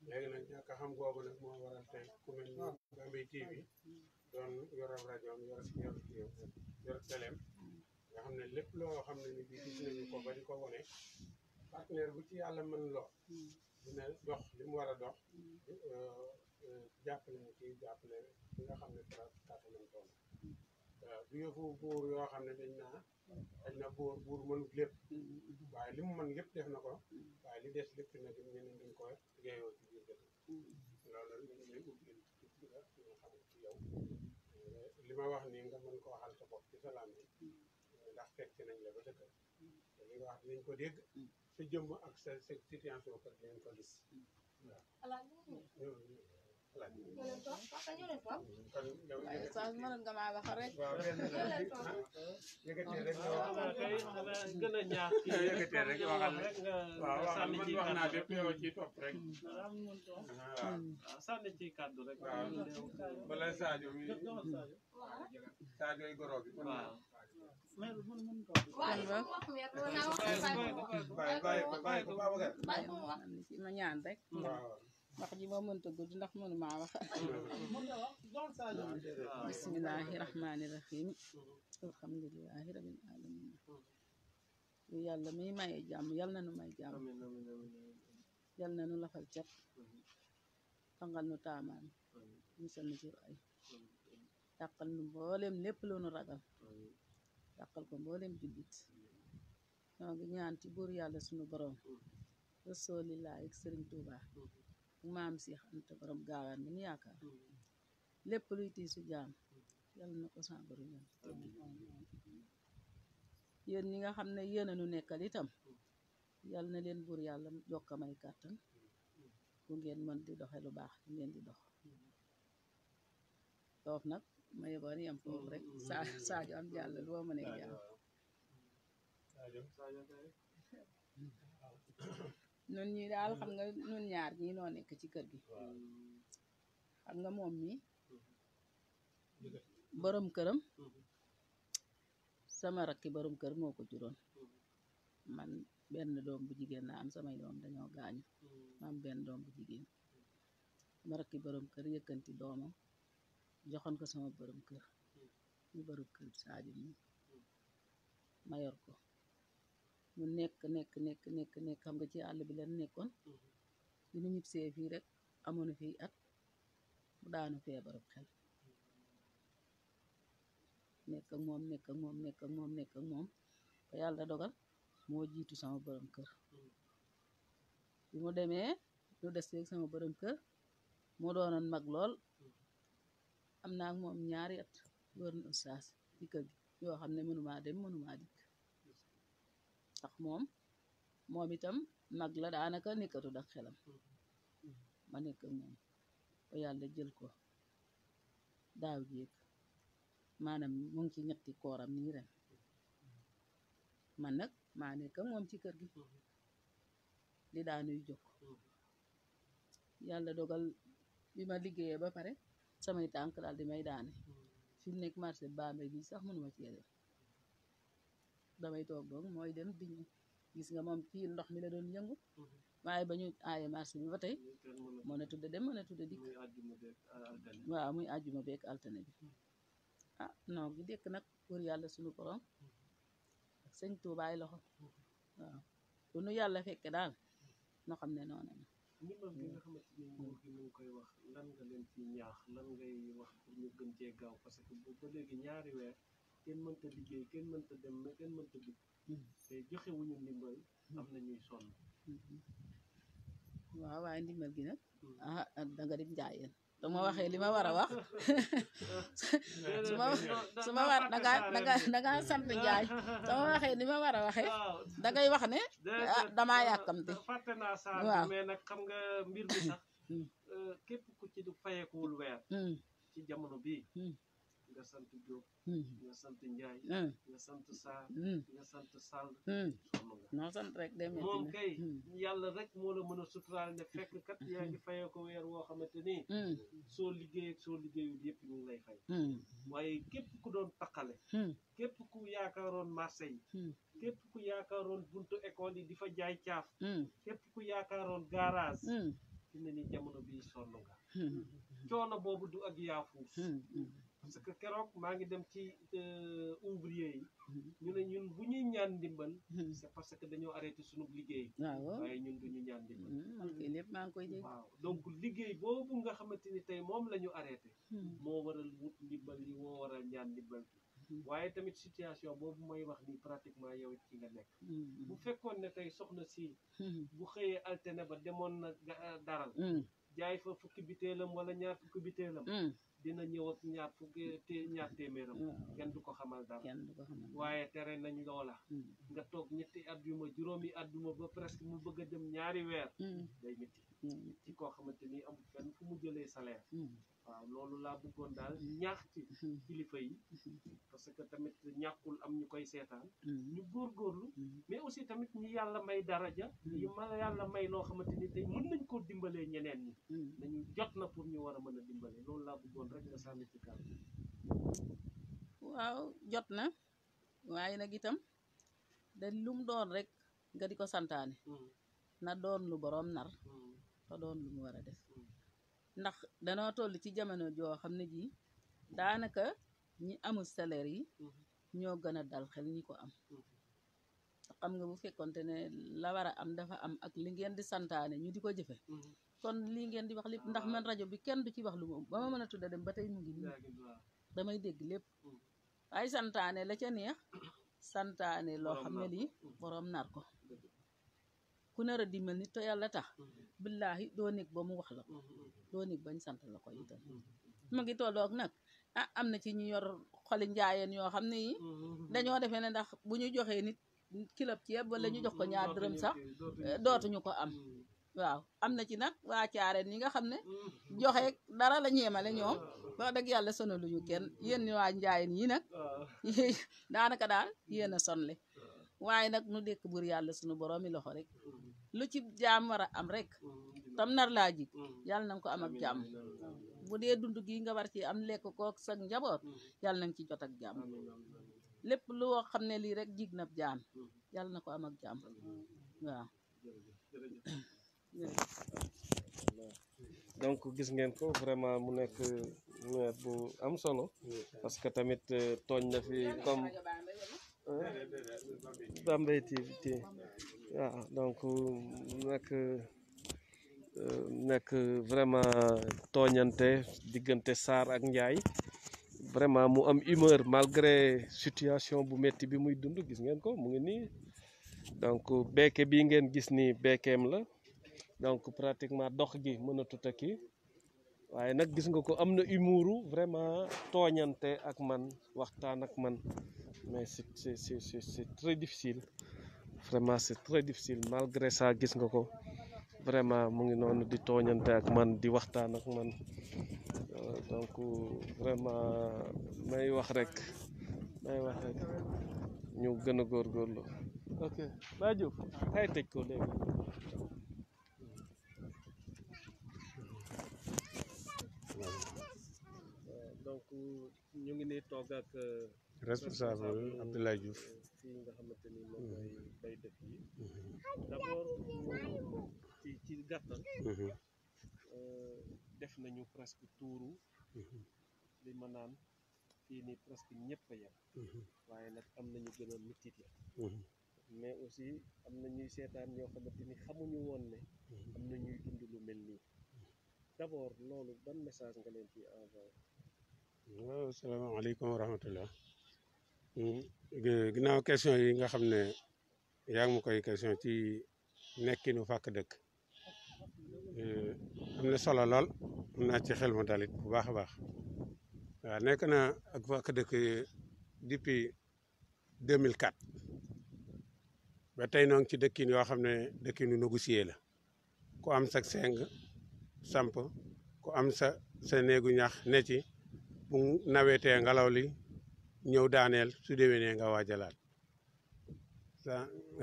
léegi nag ñàkk a xam googu nag moo waral tey ku mel ni Bambey TV doon yoral rajoom yor teleem nga xam ne lépp loo xam ne ni bii gis nañu ko ba di ko wone partenaire bu ci yàlla mën loo dina dox li mu war a dox jàppale ñu ci jàppale li nga xam ne kàttanam toll du yëfu buur yoo xam ne dañ na buur mënut lépp waaye li mu mën lépp def na ko waaye li des lépp nag ñeneen dañ ko yeeyoo ci biir dëkk loolu ñu lay ubbi nga xam ci yow li ma wax nii nga mën ko waxal sa bopp ci sa làmmiñ ndax fekk nañ la ba dëkk te li nga wax dinañ ko dégg sa jëmm ak sa situation kër dinañ ko gis Saas mënoon nga maa wax rek. yëkkatee rek gën a ñaax yëkkatee rek waxal rek waaw man wax naa lépp yow ci topp rek sànni ci kàddu rek waaw bala Sadio mi Sadio yi goro bi waaw ma ñaan rek. wax ji ma mënta gudd ndax mënu maa wax bismillahi rahmani rahim alhamdulillahi rabbil alamin yu yàlla mi maye jàmm yal na nu may jàmm yal na nu lafal cat tangal nu taamaan musal nu jur ay dàqal nu mboolem lépp lu nu ragal dàqal ko mboolem jullit ñoo ngi ñaan ci buur yàlla sunu borom rasulillahi ak sëriñ Tuuba maam Seex Anta borom gaawaan bi ñu yaakaar lépp luy tiisu jaam yàlla na ko sa borom yéen ñi nga xam ne yéen a nu nekkal itam yàlla na leen buur yàlla jokka may kàttan bu ngeen mën di doxe lu baax di ngeen di dox foofu nag ma yeboon yem foofu rek Sadio am jàll lu ma mën a jàll nun ñi daal xam nga nun ñaar ñi noo nekk ci kër gi xam nga moom mi borom këram sama rakki borom kër moo ko juróon man benn doom bu jigéen la am samay doom dañoo gaañu ma am benn doom bu jigéen sama rakki borom kër yëkkanti doomam joxoon ko sama borom kër ñu borom kër Sadio mi ma yor ko mu nekk xam nga ci àll bi leen nekkoon bi nu ñibbisee fii rek amoon fii at mu daanu feebaru xel nekk ak moom ba yàlla dogal moo jiitu sama borom kër bi mu demee lu des rek sama borom kër moo doonoon mag lool am naa ak moom ñaari at wër na ustaas ci kër gi yoo xam ne mënumaa dem mënumaa dikk ndax moom itam mag la daanaka nekkatu dak xelam ma nekk ak moom ba yàlla jël ko daaw jéeg maanaam mu ngi ci ñetti kooram nii ren man nag maa nekk ak moom ci kër gi di daanuy jokk yàlla dogal bi ma liggéeyee ba pare samay tànk daal di may daane fi mu nekk marché Bambey bi sax mënuma ci dem damay toog doog mooy dem di ñu gis nga moom ci ndox mi la doon yëngu waaye ba ñu aaye marché bi ba tey mën a tudde dem mën a tudde dikk waaw muy àjjuma beek altine bi ah non gi dekk nag pour yàlla suñu borom ak sëñ Tuubaay loxo waaw bu nu yàlla fekke daal no xam ne noonu la ndimbal gi nga xamante ni nguur gi mu ngi koy wax lan nga leen ci ñaax lan ngay wax pour ñu gën cee gaaw parce que bu ba léegi ñaari weer kenn mënta liggéey kenn mënta dem kenn mënta dikk te joxe wuñu ndimbal am na ñuy sonn waaw waaye ndimbal gi nag ah danga dim njaayeen su ma waxee li ma war a wax su ma war danga sant njaay su ma waxee li ma war a waxee dangay wax ne damaa yàkkamte fàtte naa saa mais nag xam nga mbir mi sax képp ku ci du fayeekuwul weer ci jamono bii nga sant Diop nga sant Njaay nga sant Saar nga sant Sall sonn nga noo sant rek demee moom kay yàlla rek moo la mën a suturaal ne fekk kat yaa ngi fayee ko weer woo xamante ni soo liggéey ak soo liggéeyul yëpp ñu ngi lay fay waaye képp ku doon taqale képp ku yaakaaroon marché yi képp ku yaakaaroon buntu école yi di fa jaay caaf képp ku yaakaaroon garage fi ne ni jamono bii sonn nga coono boobu du ak yaafuus parce que keroog maa ngi dem ci ouvrier yi ñu ne ñun bu ñuy ñaan ndimbal c'est parce que dañoo arrêté sunu liggéey waaye ñun duñu ñaan ndimbal man kay lépp maa ngi koy dégg waaw donc liggéey boobu nga xamante ni tey moom la ñu arrêté moo waral wut ndimbal yi moo waral ñaan ndimbal bi waaye tamit situation boobu may wax ni pratiquement yow ci nga nekk bu fekkoon ne tey soxna si bu xëyee altine ba demoon na daral jaay fa fukki bitéelam wala ñaar fukki bitéelam dina ñëw ak ñaar téeméeram kenn du ko xamal dara waaye tere nañ loola nga toog ñetti àjjuma juróomi àjjuma ba presque mu bëgg a dem ñaari weer day métti ci koo xamante ni amul fenn fu mu jëlee salaire waaw loolu laa bëggoon daal ñaax ci kilifa yi parce que tamit ñàkkul am ñu koy seetaan ñu góorgóorlu mais aussi tamit ñi yàlla may daraja ñu ma yàlla may loo xamante ni tey mën nañ koo dimbalee ñeneen ñi nañu jot na pour ñu war a mën a dimbale loolu laa bëggoon rek nga sànni ci kàddu waaw jot na waaye nag itam da lum doon rek nga di ko santaane na doon lu boroom nar te doon lu mu war a def ndax danoo toll ci jamono joo xam ne ji daanaka ñi amul salaire yi ñoo gën a dal xel ñi ko am xam nga bu fekkonte ne la war a am dafa am ak li ngeen di santaane ñu di ko jëfe kon lii ngeen di wax lépp ndax man rajo bi kenn du ci wax lu moom ba ma mën a tudda dem ba tey mu ngi nii damay dégg lépp waaye santaane la ca neex santaane loo xam ne lii boroom nar ko ku nar a dimbal nit te yàlla tax billaahi doo nekk ba mu wax la ko doo nekk bañ sant la ko itam mu ngi tolloog nag ah am na ci ñu yor xoli njaayeen yoo xam ne yi dañoo defee ne ndax bu ñu joxee nit kilo ceeb wala ñu jox ko ñaar dërëm sax dootuñu ko am waaw am na ci nag waa caareen ñi nga xam ne joxe dara la ñeemale ñoom wax dëgg yàlla sonaluñu kenn yéen waa njaayeen yi nag daanaka daal yéen a sonle waaye nag nu dekk bur yàlla sunu boroomi loxo rek lu ci jaam war a am rek tam nar laa jig yàlla nanga ko am ak jàmm bu dee dund gi nga war ci am lekk kook sa njaboot yàlla nanga ci jot ak jàmm lépp loo xam ne lii rek jig na jaam yàlla na ko am ak jàmm waaw donc gis ngeen ko vraiment mu nekk nawet bu am solo parce que tamit tooñ na fi comme Bambey TV waaw donc nekk vraiment tooñante diggante Sarr ak Ndiaye vraiment mu am humeur malgré situation bu metti bi muy dund gis ngeen ko mu ngi nii donc beeke bii ngeen gis ni beekeem la donc pratiquement dox gi mënatut a kii waaye nag gis nga ko am na humouru vraiment tooñante ak man waxtaan ak man mais c'est très difficile vraiment c'est très difficile malgré ça gis nga ko vraiment mu ngi noonu di tooñante ak man di waxtaan ak man donc vraiment may wax rek ñu gën a góorgóorlu ok Ba Diouf kay tëj ko léegi donc ñu ngi nii toog ak responsable Abdoulaye Diouf fii nga xamante ni moom mooy bay dëkk yi d'abord ci gàttal def nañu presque tuuru li ma naan fii nii presque ñëpp a yem waaye nag am nañu gën a mitit la mais aussi am na ñuy seetaan ñoo xamante ni xamuñu woon ne am na ñuy dund lu mel nii d'abord loolu ban message nga leen ci envoyé. waaw salaamaaleykum wa rahmatullah ginnaaw question yi nga xam ne yaa ngi ma koy question ci nekkinu fàkk dëkk am na solo lool am naa ci xel mu dalit bu baax a baax waaw nekk na ak fàkk dëkk depuis 2004 ba tey noo ngi ci dëkkin yoo xam ne dëkkinu négocié la ku am sa seng samp ku am sa néegu ñax ne ci bu nawetee ngelaw li ñëw daaneel su déwénee nga waajalaat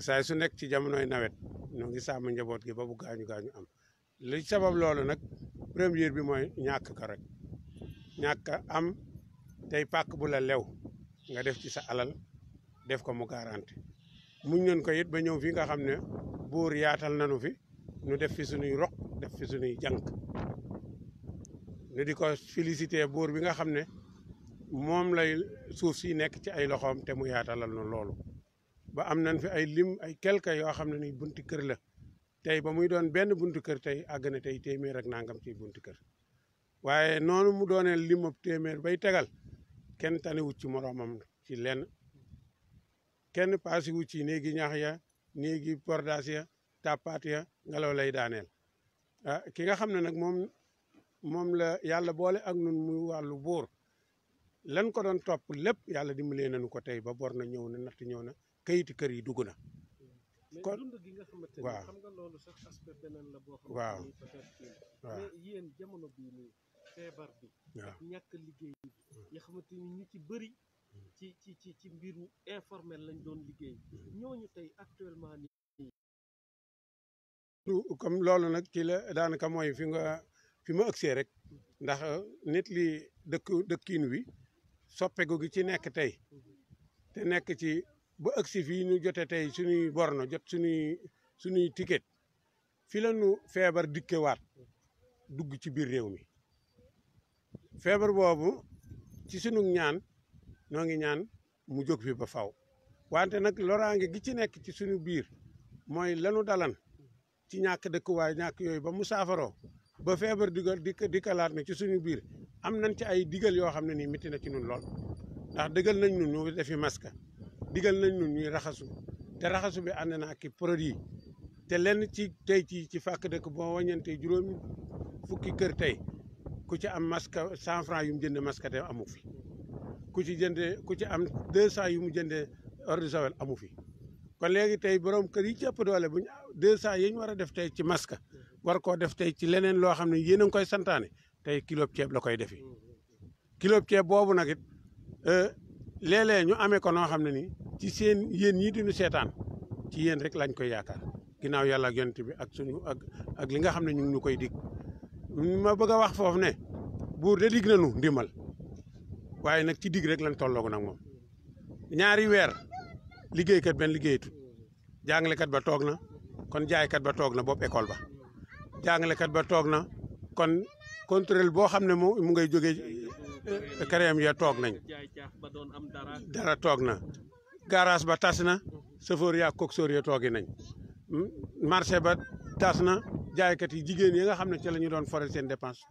saa su nekk ci jamonoy nawet ñoo ngi sàmm njaboot gi ba bu gaañu am li sabab loolu nag première bi mooy ñàkk ka rek ñàkk am tey pàkk bu la lew nga def ci sa alal def ko mu garanti muñ nañ ko it ba ñëw fi nga xam ne buur yaatal nanu fi nu def fi suñuy roq def fi suñuy jànk nu di ko félicité buur bi nga xam ne moom lay suuf si nekk ci ay loxoom te mu yaatalal na loolu ba am nañ fi ay lim ay quelque yoo xam ne ni bunti kër la tey ba muy doon benn buntu kër tey àgg na tey téeméer ak nangam ci buntu kër waaye noonu mu doonee limab téeméer bay tegal kenn tane wut ci moroomam ci lenn kenn paasi wut ci néegi ñax ya néegi pordaas ya tàppaat ya ngelaw lay daaneel ah ki nga xam ne nag moom la yàlla boole ak nun muy wàllu buur lan ko doon topp lépp yàlla dimbalee nañu ko tey ba bor na ñëw na natt ñëw na kayiti kër yi dugg na. kon dund gi nga xamante waaw xam nga loolu sax aspect beneen la boo xamante waaw ni peut-être waaw mais yéen jamono bii nii feebar bi ak ñàkk liggéey bi nga xamante ni ñu ci bëri ci mbiru informel lañ doon liggéey ñooñu tey actuellement nii comme loolu nag ci la daanaka mooy fi ma ëgsee rek ndax nit li dëkkiin wi soppeeku gi ci nekk tey te nekk ci ba ëgsi fii ñu jote tey suñuy borno jot suñuy ticket fi la nu feebar dikkewaat dugg ci biir réew mi feebar boobu ci sunu ñaan noo ngi ñaan mu jóg fi ba faw wante nag loraange gi ci nekk ci sunu biir mooy lanu dalan ci ñàkk dëkkuwaay ñàkk yooyu ba mu saafaroo ba feebar dikkalaat ne ci suñu biir am nañ ci ay digal yoo xam ne nii métti na ci nun lool ndax digal nañ nun ñu defi masque digal nañ nun ñuy raxasu te raxasu bi ànd na ak produit te lenn ci tey ci fàkk dëkk boo wàññante juróomi fukki kër tey ku ci am masque 100 francs yu mu jënde masque te amu fi ku ci am 200 yu mu jënde eau de javel amu fi kon léegi tey borom kër yi ci ëpp doole buñ 200 yi ñu war a def tey ci masque war koo def tey ci leneen loo xam ne yéen a ngi koy santaane tey kilo ceeb la koy defi kilo ceeb boobu nag it léeg-léeg ñu amee ko noo xam ne ni ci seen yéen ñii diñu seetaan ci yéen rek lañ koy yaakaar ginnaaw yàlla ak yonent bi ak suñu ak li nga xam ne ñu ngi ñu koy dig ma bëgg a wax foofu ne buur de dig nañu ndimbal waaye nag ci dig rek lañ tolloogu nag moom ñaari weer liggéeykat benn liggéeyatu jàngalekat ba toog na kon jaaykat ba toog na bopp école ba jàngalekat ba toog na kon contrôle boo xam ne mu ngay jógee kareem ya toog nañ dara toog na garage ba tas na chauffeur ya coxeur ya toogi nañ marché ba tas na jaaykat yi jigéen yi nga xam ne ci la ñu doon forel seen dépense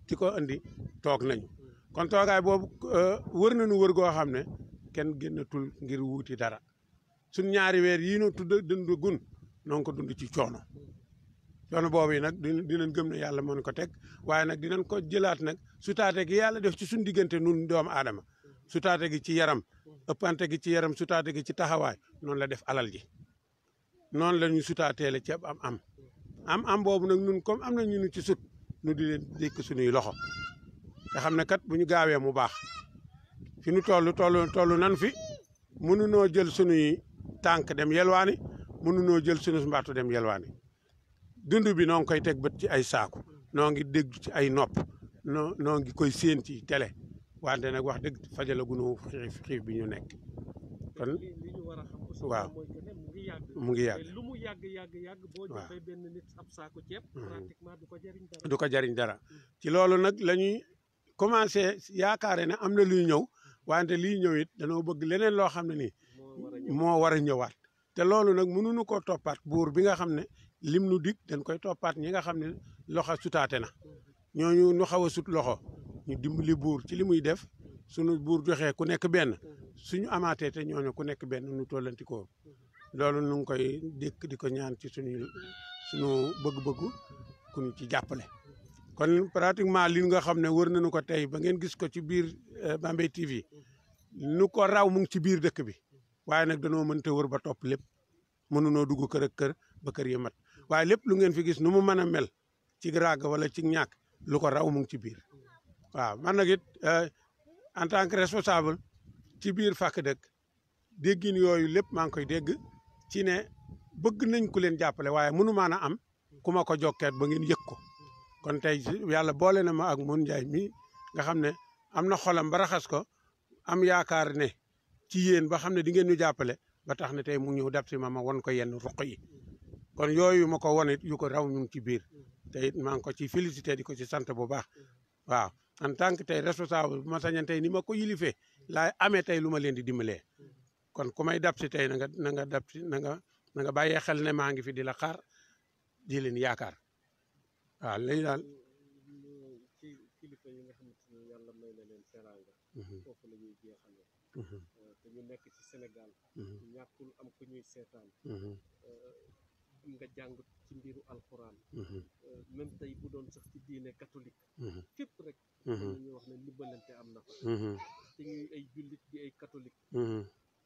ci ko andi toog nañu kon toogaay boobu wër nañu wër goo xam ne kenn génnatul ngir wuuti dara suñ ñaari weer yii nu tudd dund gun noonu ko dund ci coono boobu yi nag dinañ gëm ne yàlla mën ko teg waaye nag dinañ ko jëlaat nag sutaate gi yàlla def ci suñ diggante nun doomu aadama sutaate gi ci yaram ëppante gi ci yaram sutaate gi ci taxawaay noonu la def alal ji noonu la ñu sutaateele ci am boobu nag nun comme am na ñu ci sut nu di leen dékk suñuy loxo te xam ne kat bu ñu gaawee mu baax fi nu toll nan fi mënunoo jël suñuy tànk dem yelwaani mënunoo jël suñu mbattu dem yelwaani dund bi noo ngi koy teg bët ci ay saaku noo ngi dégg ci ay nopp noo ngi koy séen ci télé wante nag wax dëgg fajala gunu xiif bi ñu nekk kon waaw mu ngi yàgg lu mu yàgg boo joxee benn nit ab saako ceeb pratiquement du ko jariñ dara ci loolu nag la ñuy commencé yaakaare ne am na luy ñëw wante liy ñëw it danoo bëgg leneen loo xam ne nii moo war a ñëwaat te loolu nag mënuñu ko toppaat buur bi nga xam ne lim nu dig dañ koy toppaat ñi nga xam ne loxo sutaate na ñooñu nu xaw a sut loxo ñu dimbali buur ci li muy def suñu buur joxee ku nekk benn suñu amaatee te ñooñu ku nekk benn nu tollanti ko loolu nu ngi koy dékk di ko ñaan ci suñu bëgg-bëggu ku ñu ci jàppale kon pratiquement li nga xam ne wër nañu ko tey ba ngeen gis ko ci biir Bambey TV nu ko raw mu ngi ci biir dëkk bi waaye nag danoo mënta wër ba topp lépp mënunoo dugg kër ak kër ba kër yi mat waaye lépp lu ngeen fi gis nu mu mën a mel ci ràgg wala ci ñàkk lu ko raw mu ngi ci biir waaw man nag it en tant que responsable ci biir fàkk dëkk déggin yooyu lépp maa ngi koy dégg ci ne bëgg nañ ku leen jàppale waaye mënu maan a am ku ma ko jokkeet ba ngeen yëg ko kon tey yàlla boole na ma ak Mun Njaay mi nga xam ne am na xolam ba raxas ko am yaakaar ne ci yéen ba xam ne di ngeen ñu jàppale ba tax ne tey mu ñëw dab si ma won ko yenn ruq yi kon yooyu ma ko won it yu ko raw ñu ngi ci biir te it maa ngi ko ci félicité di ko ci sant bu baax waaw en tant que tey responsable bu ma sañan tey ni ma ko yilifee laay amee tey lu ma leen di dimbalee kon ku may dab si tey na nga dab si na nga bàyyee xel ne maa ngi fi di la xaar di leen yaakaar waaw léegi daal ci kilifa yi nga xamante ne yàlla may na leen teraanga foofu la ñuy jeexalee te ñu nekk ci Sénégal ñàkkul am ku ñuy seetaan am nga jàng ci mbiru alxuraan même tey bu doon sax ci diine catholique fépp rek dañuy wax ne ndimbalante am na fa te ñuy ay jullit di ay catholique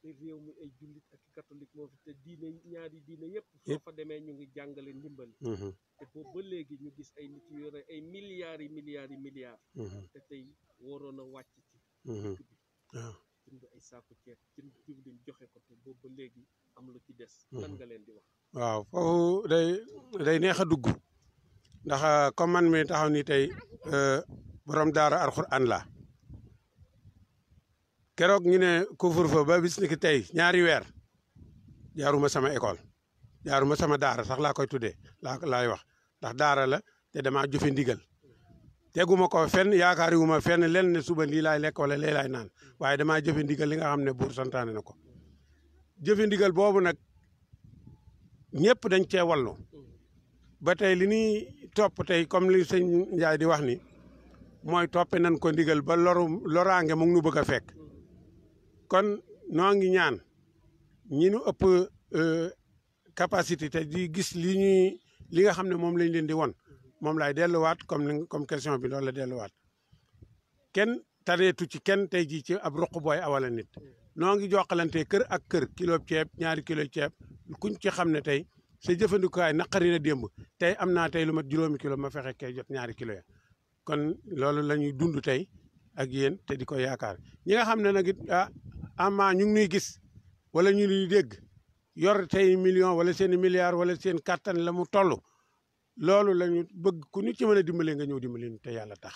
te réew mi ay jullit ak catholique moo fi te diine ñaari diine yëpp soo fa demee ñu ngi jàngale ndimbal te boobu ba léegi ñu gis ay nit yu yore ay milliards te tey waroon a wàcc ci dëkk bi jënd ay saaku ceeb jënd diwlin joxe ko te boobu ba léegi am lu ci des lan nga leen di wax waaw foofu day neex a dugg ndax comme man mi taxaw ni tey borom daara alxuraan la keroog ñu ne couvre-feu ba bis ni ki tey ñaari weer jaaruma sama école jaaruma sama daara sax laa koy tuddee laay wax ndax daara la te damaa jëfe ndigal teguma ko fenn yaakaariwuma fenn len ne suba lii laay lekk wala lee laay naan waaye damaa jëfe ndigal li nga xam ne buur santaane na ko jëfe ndigal boobu nag ñëpp dañ cee wallu ba tey li ñuy topp tey comme li sëñ Ndiaye di wax ni mooy toppe nañ ko ndigal ba loraange mu ngi nu bëgg a fekk kon noo ngi ñaan ñi nu ëpp capacité te di gis li nga xam ne moom lañ leen di won moom laay delluwaat comme question bi loolu la delluwaat kenn tareetu ci kenn tey jii ci ab ruq booy awala nit noo ngi jokkalante kër ak kër kilo ceeb 2 kilo ceeb kuñ ci xam ne tey sa jëfandikuwaay naqari na démb tey am naa tey lu mat 5 kilo ma fexe kay jot 2 kilo ya kon loolu la ñuy dund tey ak yéen te di ko yaakaar ñi nga xam ne nag it ama ñu ngi nuy gis wala ñu nuy dégg yor tey million wala seen i milliards wala seen kattan la mu toll loolu la ñu bëgg ku ñu ci mën a dimbale nga ñëw dimbali te yàlla tax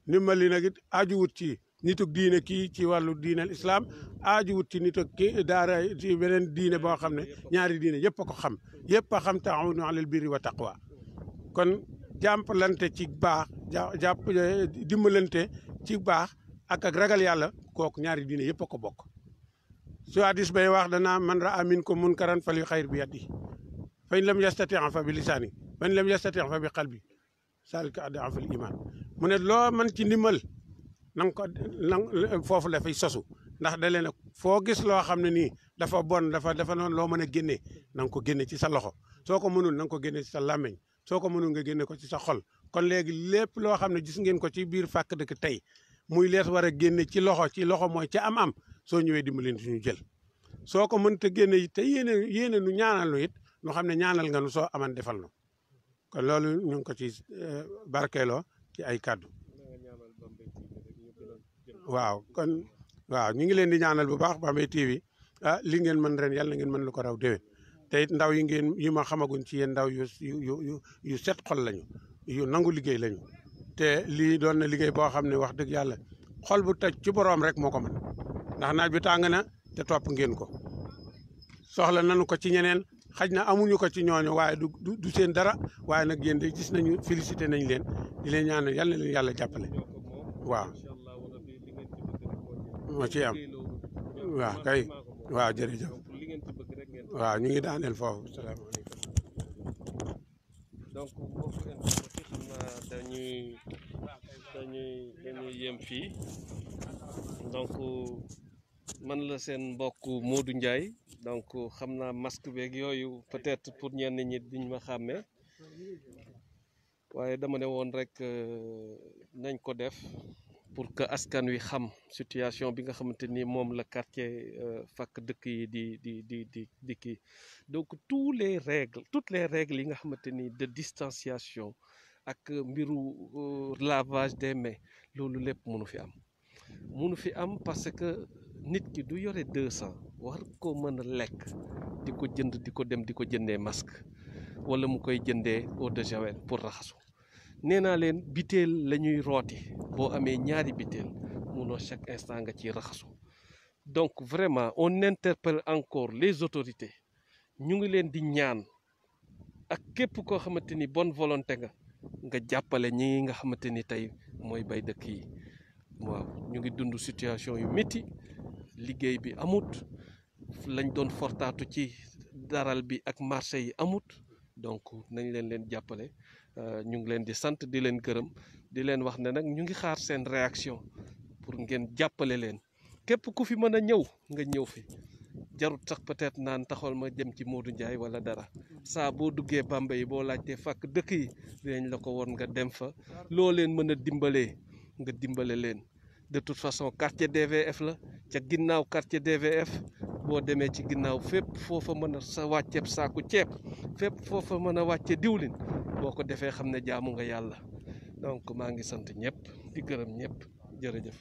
ndimbali nag it ajuwut ci nituk diine kii ci wàllu diinal islam ajuwut ci nituk kii daara ci beneen diine boo xam ne ñaari diine yëpp a ko xam yëpp a xam taawunu alal birri wa taqwa kon jàppalante ci baax dimbalante ci baax ak ragal yàlla kooku ñaari diine yëpp a ko bokk su hadis bay wax danaa man raa minkum munkaran fal yuxayyir bi yadihi fa in lam yastati fa bi lisaani fa in lam yastati fa bi qalbi zalika ad'afu al iman mu ne loo mën ci ndimbal nanga ko foofu la fay sosu ndax da leen foo gis loo xam ne nii dafa bon dafa noonu loo mën a génne na nga ko génne ci sa loxo soo ko mënul na nga ko génne ci sa làmmeñ soo ko mënul nga génne ko ci sa xol kon léegi lépp loo xam ne gis ngeen ko ci biir fàkk dëkk tey muy lees war a génne ci loxo mooy ca am-am soo ñëwee dimbali ñu jël soo ko mënta génne it te yéene nu ñaanal nu it nu xam ne ñaanal nga nu soo aman defal nu kon loolu ñu ngi ko ci barkeeloo ci ay kàddu waaw kon waaw ñu ngi leen di ñaanal bu baax Bambey TV li ngeen mën ren yàlla na ngeen mën lu ko raw déwén te it ndaw yi ma xamaguñ ci yéen ndaw yu set xol lañu yu nangu liggéey lañu te lii doon na liggéey boo xam ne wax dëgg yàlla xol bu toj ci boroom rek moo ko mën ndax naaj bi tàng na te topp ngeen ko soxla nañu ko ci ñeneen xaj na amuñu ko ci ñooñu waaye du seen dara waaye nag yéen de gis nañu félicité nañ leen di leen ñaanal yàlla na leen yàlla jàppale waaw moo ci am waaw kay waaw jërëjëf waaw ñu ngi daaneel foofu salaamaaleykum donc mbokk internet xam naa dañuy yem fii donc man la seen mbokk Modou Ndiaye donc xam naa masque beeg yooyu peut-être pour ñenn ñi duñ ma xàmmee waaye dama ne woon rek nañ ko def pour que askan wi xam situation bi nga xamante ni moom la quartier fàkk dëkk yi di kii donc toutes les règles yi nga xamante ni de distanciation ak mbiru lavage des mains loolu lépp mënu fi am parce que nit ki du yore 200 war ko mën a lekk di ko jënd di ko dem di ko jëndee masque wala mu koy jëndee eau de javel pour raxasu nee naa leen biteel la ñuy rooti boo amee ñaari biteel munoo chaque instant nga ciy raxasu donc vraiment on interpelle encore les autorités ñu ngi leen di ñaan ak képp koo xamante ni bonne volonté nga jàppale ñi nga xamante ni tey mooy bay dëkk yi waaw ñu ngi dund situation yu métti liggéey bi amut lañ doon fortaatu ci daral bi ak marché yi amut donc nañ leen jàppale ñu ngi leen di sant di leen gërëm di leen wax ne nag ñu ngi xaar seen réaction pour ngeen jàppale leen képp ku fi mën a ñëw nga ñëw fi jarut sax peut-être naan taxawal ma jëm ci Modou Ndiaye wala dara saa boo duggee Bambey boo laajtee fàkk dëkk yi dinañ la ko woon nga dem fa loo leen mën a dimbalee nga dimbale leen de toute façon quartier DVF la ca ginnaaw quartier DVF boo demee ci ginnaaw fépp foofa mën a sa wàcceeb saaku ceeb fépp foofa mën a wàcce diwlin boo ko defee xam ne jaamu nga yàlla donc maa ngi sant ñëpp di gërëm ñëpp jërëjëf